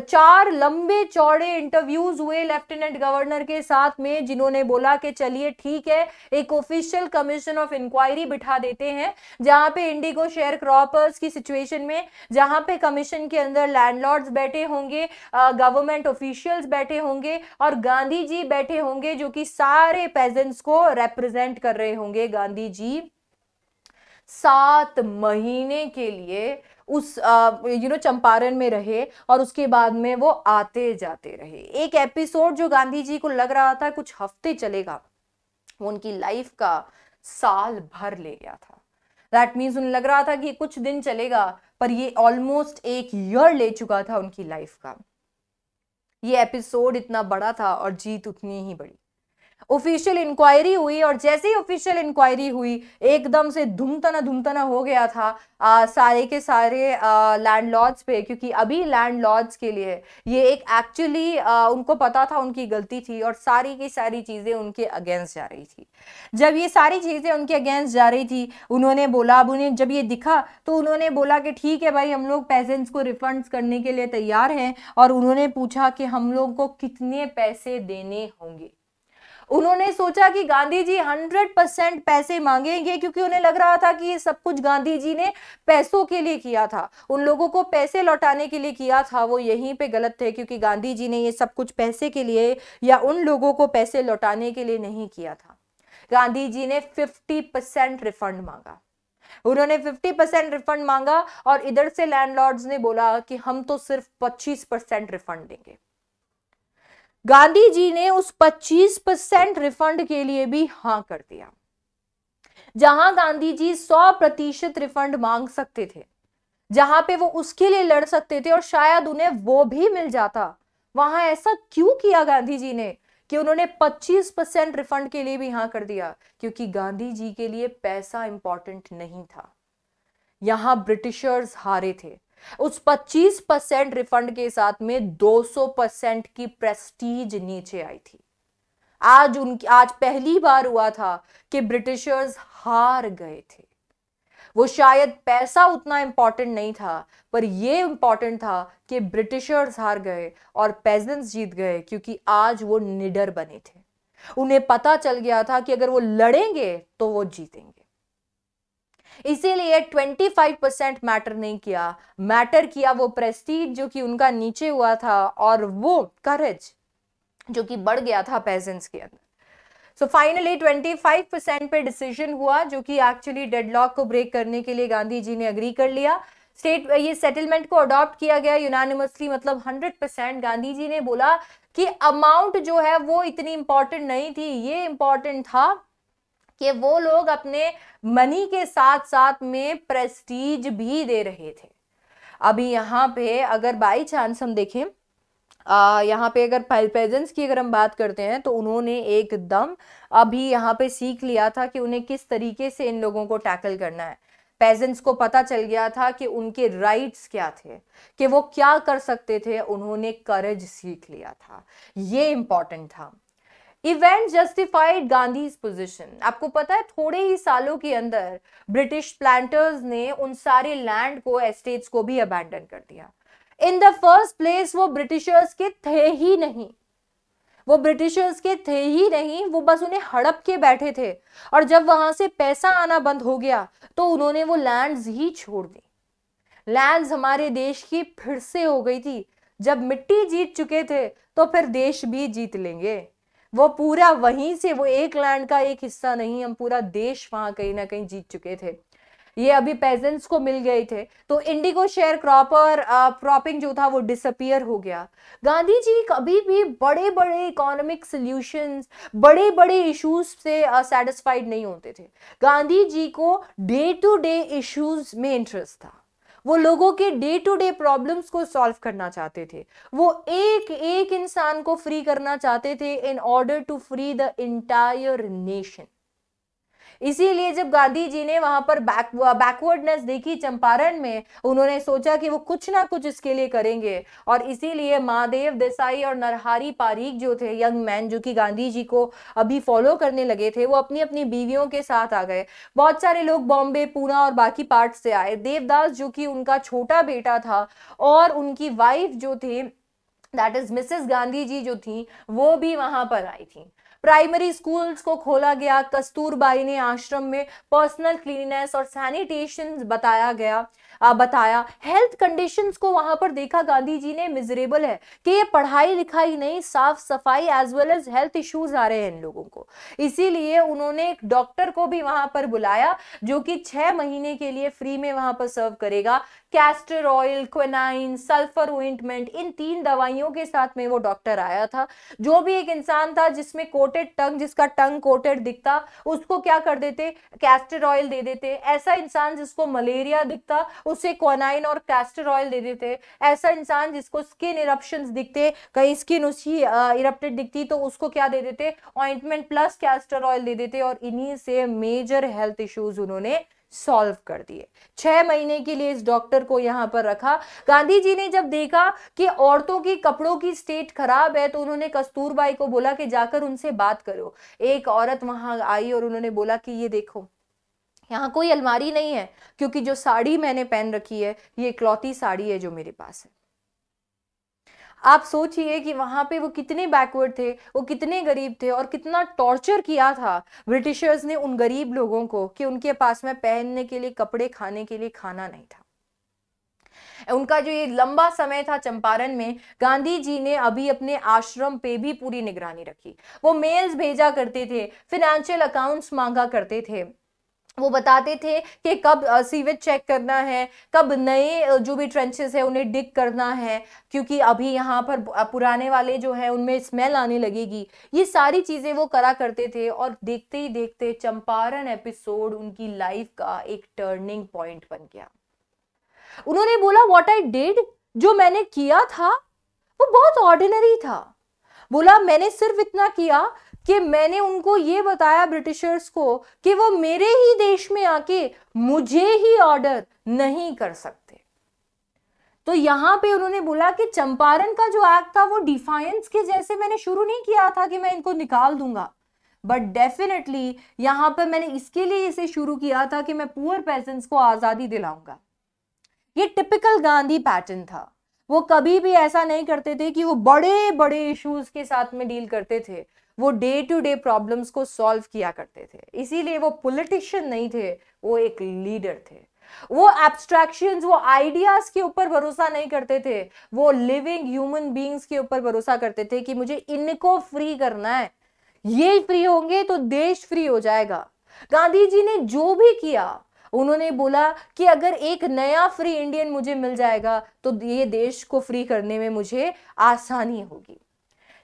4 लंबे चौड़े इंटरव्यूज हुए लेफ्टिनेंट गवर्नर के साथ में, जिन्होंने बोला कि चलिए ठीक है, एक ऑफिशियल कमीशन ऑफ इंक्वायरी बिठा देते हैं, जहां पे इंडिगो शेयर क्रॉपर्स की सिचुएशन में, जहां पे कमीशन के अंदर लैंडलॉर्ड्स बैठे होंगे, गवर्नमेंट ऑफिशियल्स बैठे होंगे और गांधी जी बैठे होंगे, जो कि सारे पेजेंट्स को रिप्रेजेंट कर रहे होंगे। गांधी जी 7 महीने के लिए उस चंपारण में रहे और उसके बाद में वो आते जाते रहे। एक एपिसोड जो गांधी जी को लग रहा था कुछ हफ्ते चलेगा, वो उनकी लाइफ का साल भर ले गया था। दैट मीन्स उन्हें लग रहा था कि कुछ दिन चलेगा, पर ये ऑलमोस्ट 1 ईयर ले चुका था उनकी लाइफ का। ये एपिसोड इतना बड़ा था और जीत उतनी ही बड़ी। ऑफिशियल इंक्वायरी हुई और जैसे ही ऑफिशियल इंक्वायरी हुई, एकदम से धुमतना हो गया था सारे के सारे लैंडलॉर्ड्स पे, क्योंकि अभी लैंडलॉर्ड्स के लिए ये एक एक्चुअली उनको पता था उनकी गलती थी और सारी की सारी चीजें उनके अगेंस्ट जा रही थी। जब ये सारी चीजें उनके अगेंस्ट जा रही थी, उन्होंने बोला, अब उन्हें जब ये दिखा तो उन्होंने बोला कि ठीक है भाई, हम लोग पेजेंट्स को रिफंड्स करने के लिए तैयार हैं। और उन्होंने पूछा कि हम लोग को कितने पैसे देने होंगे। उन्होंने सोचा कि गांधी जी 100% पैसे मांगेंगे, क्योंकि उन्हें लग रहा था कि ये सब कुछ गांधी जी ने पैसों के लिए किया था, उन लोगों को पैसे लौटाने के लिए किया था। वो यहीं पे गलत थे, क्योंकि गांधी जी ने ये सब कुछ पैसे के लिए या उन लोगों को पैसे लौटाने के लिए नहीं किया था। गांधी जी ने 50% रिफंड मांगा। उन्होंने 50% रिफंड मांगा और इधर से लैंडलॉर्ड्स ने बोला कि हम तो सिर्फ 25% रिफंड देंगे। गांधी जी ने उस 25% रिफंड के लिए भी हां कर दिया। जहां गांधी जी 100% रिफंड मांग सकते थे, जहां पे वो उसके लिए लड़ सकते थे और शायद उन्हें वो भी मिल जाता, वहां ऐसा क्यों किया गांधी जी ने कि उन्होंने 25% रिफंड के लिए भी हां कर दिया? क्योंकि गांधी जी के लिए पैसा इंपॉर्टेंट नहीं था। यहां ब्रिटिशर्स हारे थे। उस 25% रिफंड के साथ में 200% की प्रेस्टीज नीचे आई थी। आज पहली बार हुआ था कि ब्रिटिशर्स हार गए थे। वो शायद पैसा उतना इंपॉर्टेंट नहीं था, पर ये इंपॉर्टेंट था कि ब्रिटिशर्स हार गए और पेजेंट्स जीत गए, क्योंकि आज वो निडर बने थे। उन्हें पता चल गया था कि अगर वो लड़ेंगे तो वो जीतेंगे। इसीलिए 25% मैटर नहीं किया, मैटर किया वो प्रेस्टीज जो कि उनका नीचे हुआ था और वो करेज जो कि बढ़ गया था पेजेंट्स के अंदर। सो फाइनली 25% पे डिसीजन हुआ, जो कि एक्चुअली डेडलॉक को ब्रेक करने के लिए गांधी जी ने अग्री कर लिया। स्टेट ये सेटलमेंट को अडॉप्ट किया गया यूनानिमसली, मतलब 100%। गांधी जी ने बोला कि अमाउंट जो है वो इतनी इंपॉर्टेंट नहीं थी, ये इंपॉर्टेंट था कि वो लोग अपने मनी के साथ साथ में प्रेस्टीज भी दे रहे थे। अभी यहाँ पे अगर बाई चांस हम देखें, यहाँ पे अगर पेजेंट्स की अगर हम बात करते हैं, तो उन्होंने एकदम अभी यहाँ पे सीख लिया था कि उन्हें किस तरीके से इन लोगों को टैकल करना है। पेजेंट्स को पता चल गया था कि उनके राइट्स क्या थे, कि वो क्या कर सकते थे, उन्होंने करेज सीख लिया था, ये इंपॉर्टेंट था। Event justified Gandhi's position. आपको पता है थोड़े ही सालों के अंदर ब्रिटिश प्लांटर्स ने उन सारे लैंड को, एस्टेट्स को भी अबैंडन कर दिया। इन द फर्स्ट प्लेस वो ब्रिटिशर्स के थे ही नहीं, वो ब्रिटिशर्स के थे ही नहीं, वो बस उन्हें हड़प के बैठे थे। और जब वहां से पैसा आना बंद हो गया तो उन्होंने वो लैंड्स ही छोड़ दी। लैंड्स हमारे देश की फिर से हो गई थी। जब मिट्टी जीत चुके थे तो फिर देश भी जीत लेंगे। वो पूरा वहीं से, वो एक लैंड का एक हिस्सा नहीं, हम पूरा देश वहां कहीं ना कहीं जीत चुके थे। ये अभी पेजेंट्स को मिल गए थे, तो इंडिगो शेयर क्रॉप और क्रॉपिंग जो था वो डिसअपियर हो गया। गांधी जी कभी भी बड़े बड़े इकोनॉमिक सॉल्यूशंस, बड़े बड़े इश्यूज से सेटिस्फाइड नहीं होते थे। गांधी जी को डे टू डे इश्यूज में इंटरेस्ट था। वो लोगों के डे टू डे प्रॉब्लम्स को सॉल्व करना चाहते थे। वो एक एक इंसान को फ्री करना चाहते थे in order to free the entire nation. इसीलिए जब गांधी जी ने वहां पर बैकवर्डनेस देखी चंपारण में, उन्होंने सोचा कि वो कुछ ना कुछ इसके लिए करेंगे। और इसीलिए महादेव देसाई और नरहरि पारीख जो थे, यंग मैन जो कि गांधी जी को अभी फॉलो करने लगे थे, वो अपनी अपनी बीवियों के साथ आ गए। बहुत सारे लोग बॉम्बे, पूना और बाकी पार्ट से आए। देवदास जो कि उनका छोटा बेटा था, और उनकी वाइफ जो थी, that is Mrs Gandhi ji जो थी, वो भी वहां पर आई थी। प्राइमरी स्कूल्स को खोला गया। कस्तूरबाई ने आश्रम में पर्सनल क्लीननेस और सैनिटेशन बताया। हेल्थ कंडीशंस को वहां पर देखा गांधी जी ने, मिजरेबल है कि ये पढ़ाई लिखाई नहीं, साफ सफाई as well as health issues आ रहे हैं इन लोगों को। इसीलिए उन्होंने एक डॉक्टर को भी वहां पर बुलाया, जो कि 6 महीने के लिए फ्री में वहां पर सर्व करेगा। Castor oil, quinine, sulphur ointment, इन 3 दवाइयों के साथ में वो डॉक्टर आया था। जो भी एक इंसान था जिसमें कोटेड टंग, जिसका टंग कोटेड दिखता, उसको क्या कर देते, कैस्टर ऑयल दे देते। ऐसा इंसान जिसको मलेरिया दिखता, उसे क्विनाइन और कैस्टर ऑयल दे देते। ऐसा इंसान जिसको स्किन इरप्शंस दिखते, कहीं स्किन उसकी इरप्टेड दिखती, तो उसको क्या दे देते, ऑइंटमेंट प्लस कैस्टर ऑयल दे देते। और इन्हीं से मेजर हेल्थ इश्यूज उन्होंने सॉल्व कर दिए। 6 महीने के लिए इस डॉक्टर को यहां पर रखा। गांधी जी ने जब देखा कि औरतों की कपड़ों की स्टेट खराब है, तो उन्होंने कस्तूरबाई को बोला कि जाकर उनसे बात करो। एक औरत वहां आई और उन्होंने बोला कि ये देखो, यहाँ कोई अलमारी नहीं है, क्योंकि जो साड़ी मैंने पहन रखी है ये इकलौती साड़ी है जो मेरे पास है। आप सोचिए कि वहां पे वो कितने बैकवर्ड थे, वो कितने गरीब थे, और कितना टॉर्चर किया था ब्रिटिशर्स ने उन गरीब लोगों को कि उनके पास में पहनने के लिए कपड़े, खाने के लिए खाना नहीं था। उनका जो ये लंबा समय था चंपारण में, गांधी जी ने अभी अपने आश्रम पे भी पूरी निगरानी रखी। वो मेल्स भेजा करते थे, फाइनेंशियल अकाउंट्स मांगा करते थे। वो बताते थे कि कब सीवेज चेक करना है, कब नए जो भी ट्रेंचेस है उन्हें डिग करना है, क्योंकि अभी यहाँ पर पुराने वाले जो है उनमें स्मेल आने लगेगी। ये सारी चीजें वो करा करते थे। और देखते ही देखते चंपारण एपिसोड उनकी लाइफ का एक टर्निंग पॉइंट बन गया। उन्होंने बोला, व्हाट आई डिड, जो मैंने किया था वो बहुत ऑर्डिनरी था। बोला, मैंने सिर्फ इतना किया कि मैंने उनको ये बताया ब्रिटिशर्स को कि वो मेरे ही देश में आके मुझे ही ऑर्डर नहीं कर सकते। तो यहां पे उन्होंने बोला कि चंपारण का जो एक्ट था वो डिफायंस के जैसे मैंने शुरू नहीं किया था कि मैं इनको निकाल दूंगा, बट डेफिनेटली यहां पर मैंने इसके लिए इसे शुरू किया था कि मैं पुअर पेजेंट्स को आजादी दिलाऊंगा। ये टिपिकल गांधी पैटर्न था। वो कभी भी ऐसा नहीं करते थे कि वो बड़े बड़े इश्यूज के साथ में डील करते थे, वो डे टू डे प्रॉब्लम्स को सॉल्व किया करते थे। इसीलिए वो पॉलिटिशियन नहीं थे, वो एक लीडर थे। वो एब्स्ट्रैक्शंस, वो आइडियाज के ऊपर भरोसा नहीं करते थे, वो लिविंग ह्यूमन बीइंग्स के ऊपर भरोसा करते थे कि मुझे इनको फ्री करना है। ये फ्री होंगे तो देश फ्री हो जाएगा। गांधी जी ने जो भी किया, उन्होंने बोला कि अगर एक नया फ्री इंडियन मुझे मिल जाएगा तो ये देश को फ्री करने में मुझे आसानी होगी।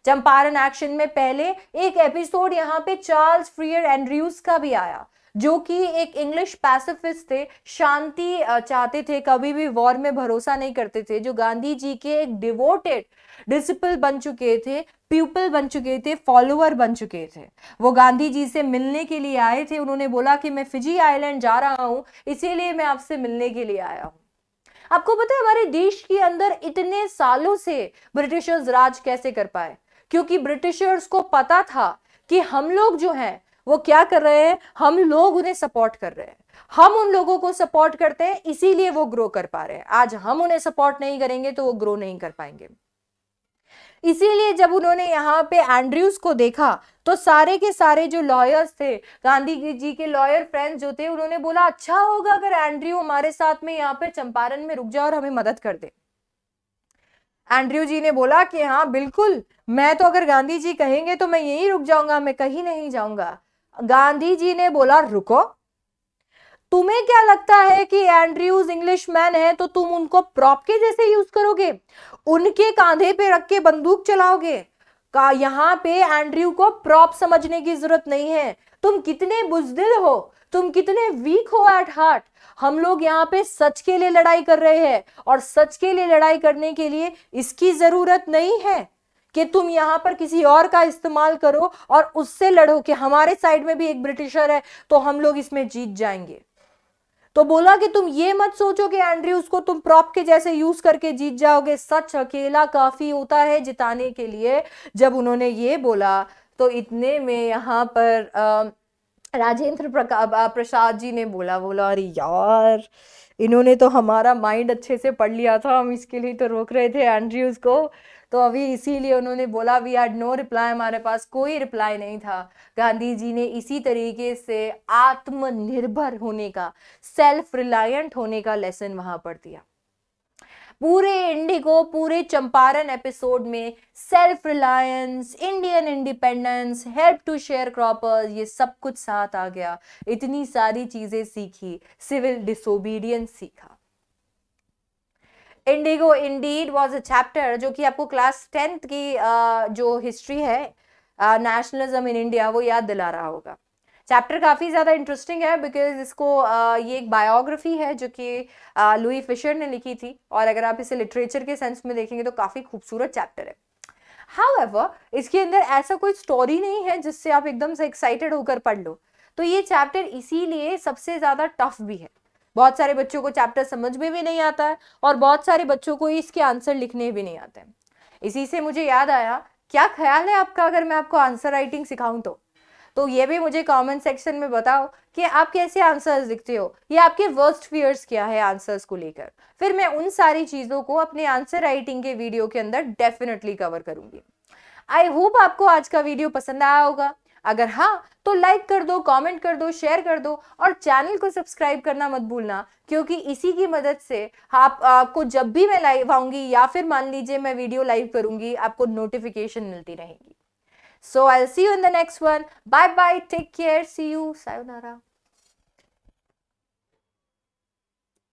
चंपारण एक्शन में पहले एक एपिसोड यहाँ पे चार्ल्स फ्रियर एंड्रयूज का भी आया, जो कि एक इंग्लिश पैसिफिस्ट थे, शांति चाहते थे, कभी भी वॉर में भरोसा नहीं करते थे, जो गांधी जी के एक डिवोटेड डिसिपल बन चुके थे, प्यूपल बन चुके थे, फॉलोअर बन चुके थे। वो गांधी जी से मिलने के लिए आए थे। उन्होंने बोला कि मैं फिजी आइलैंड जा रहा हूं, इसीलिए मैं आपसे मिलने के लिए आया हूं। आपको पता है हमारे देश के अंदर इतने सालों से ब्रिटिशर्स राज कैसे कर पाए? क्योंकि ब्रिटिशर्स को पता था कि हम लोग जो हैं वो क्या कर रहे हैं, हम लोग उन्हें सपोर्ट कर रहे हैं, हम उन लोगों को सपोर्ट करते हैं, इसीलिए वो ग्रो कर पा रहे हैं। आज हम उन्हें सपोर्ट नहीं करेंगे तो वो ग्रो नहीं कर पाएंगे। इसीलिए जब उन्होंने यहाँ पे एंड्रयूज को देखा तो सारे के सारे जो लॉयर्स थे, गांधी जी के लॉयर फ्रेंड्स जो थे, उन्होंने बोला अच्छा होगा अगर एंड्रयू हमारे साथ में यहाँ पे चंपारण में रुक जाए और हमें मदद कर दे। एंड्रयू जी ने बोला कि हाँ बिल्कुल, मैं तो अगर गांधी जी कहेंगे तो मैं यहीं रुक जाऊंगा, मैं कहीं नहीं जाऊंगा। गांधी जी ने बोला रुको, तुम्हें क्या लगता है कि एंड्रयूज इंग्लिश मैन है तो तुम उनको प्रॉप के जैसे यूज करोगे, उनके कांधे पे रख के बंदूक चलाओगे? का यहाँ पे एंड्रयू को प्रॉप समझने की जरूरत नहीं है। तुम कितने बुजदिल हो, तुम कितने वीक हो एट हार्ट। हम लोग यहाँ पे सच के लिए लड़ाई कर रहे हैं, और सच के लिए लड़ाई करने के लिए इसकी जरूरत नहीं है कि तुम यहाँ पर किसी और का इस्तेमाल करो और उससे लड़ो कि हमारे साइड में भी एक ब्रिटिशर है तो हम लोग इसमें जीत जाएंगे। तो बोला कि तुम ये मत सोचो कि एंड्रयूज को तुम प्रॉप के जैसे यूज करके जीत जाओगे, सच अकेला काफी होता है जिताने के लिए। जब उन्होंने ये बोला तो इतने में यहाँ पर राजेंद्र प्रसाद जी ने बोला अरे यार, इन्होंने तो हमारा माइंड अच्छे से पढ़ लिया था, हम इसके लिए तो रोक रहे थे एंड्रयूज को। तो अभी इसीलिए उन्होंने बोला वी हैड नो रिप्लाई, हमारे पास कोई रिप्लाई नहीं था। गांधी जी ने इसी तरीके से आत्मनिर्भर होने का, सेल्फ रिलायंट होने का लेसन वहां पर दिया। पूरे इंडिगो, पूरे चंपारण एपिसोड में self reliance, Indian independence, help to sharecroppers, ये सब कुछ साथ आ गया। इतनी सारी चीजें सीखी, सिविल डिसोबीडियंस सीखा। Indigo Indeed was a chapter जो कि आपको क्लास 10th की जो हिस्ट्री है, नेशनलिज्म इन इंडिया, वो याद दिला रहा होगा। चैप्टर काफ़ी ज़्यादा इंटरेस्टिंग है बिकॉज इसको ये एक बायोग्राफी है जो कि लुई फिशर ने लिखी थी, और अगर आप इसे लिटरेचर के सेंस में देखेंगे तो काफ़ी खूबसूरत चैप्टर है। हाउएवर इसके अंदर ऐसा कोई स्टोरी नहीं है जिससे आप एकदम से एक्साइटेड होकर पढ़ लो, तो ये चैप्टर इसीलिए सबसे ज़्यादा टफ भी है। बहुत सारे बच्चों को चैप्टर समझ में भी नहीं आता है और बहुत सारे बच्चों को इसके आंसर लिखने भी नहीं आते हैं। इसी से मुझे याद आया, क्या ख्याल है आपका अगर मैं आपको आंसर राइटिंग सिखाऊं तो ये भी मुझे कमेंट सेक्शन में बताओ कि आप कैसे आंसर्स लिखते हो, या आपके वर्स्ट फियर्स क्या है आंसर्स को लेकर। फिर मैं उन सारी चीज़ों को अपने आंसर राइटिंग के वीडियो के अंदर डेफिनेटली कवर करूंगी। आई होप आपको आज का वीडियो पसंद आया होगा। अगर हाँ तो लाइक कर दो, कमेंट कर दो, शेयर कर दो, और चैनल को सब्सक्राइब करना मत भूलना, क्योंकि इसी की मदद से आपको जब भी मैं लाइव आऊंगी या फिर मान लीजिए मैं वीडियो लाइव करूंगी, आपको नोटिफिकेशन मिलती रहेगी। So I'll see you in the next one. Bye bye. Take care. See you. Sayonara.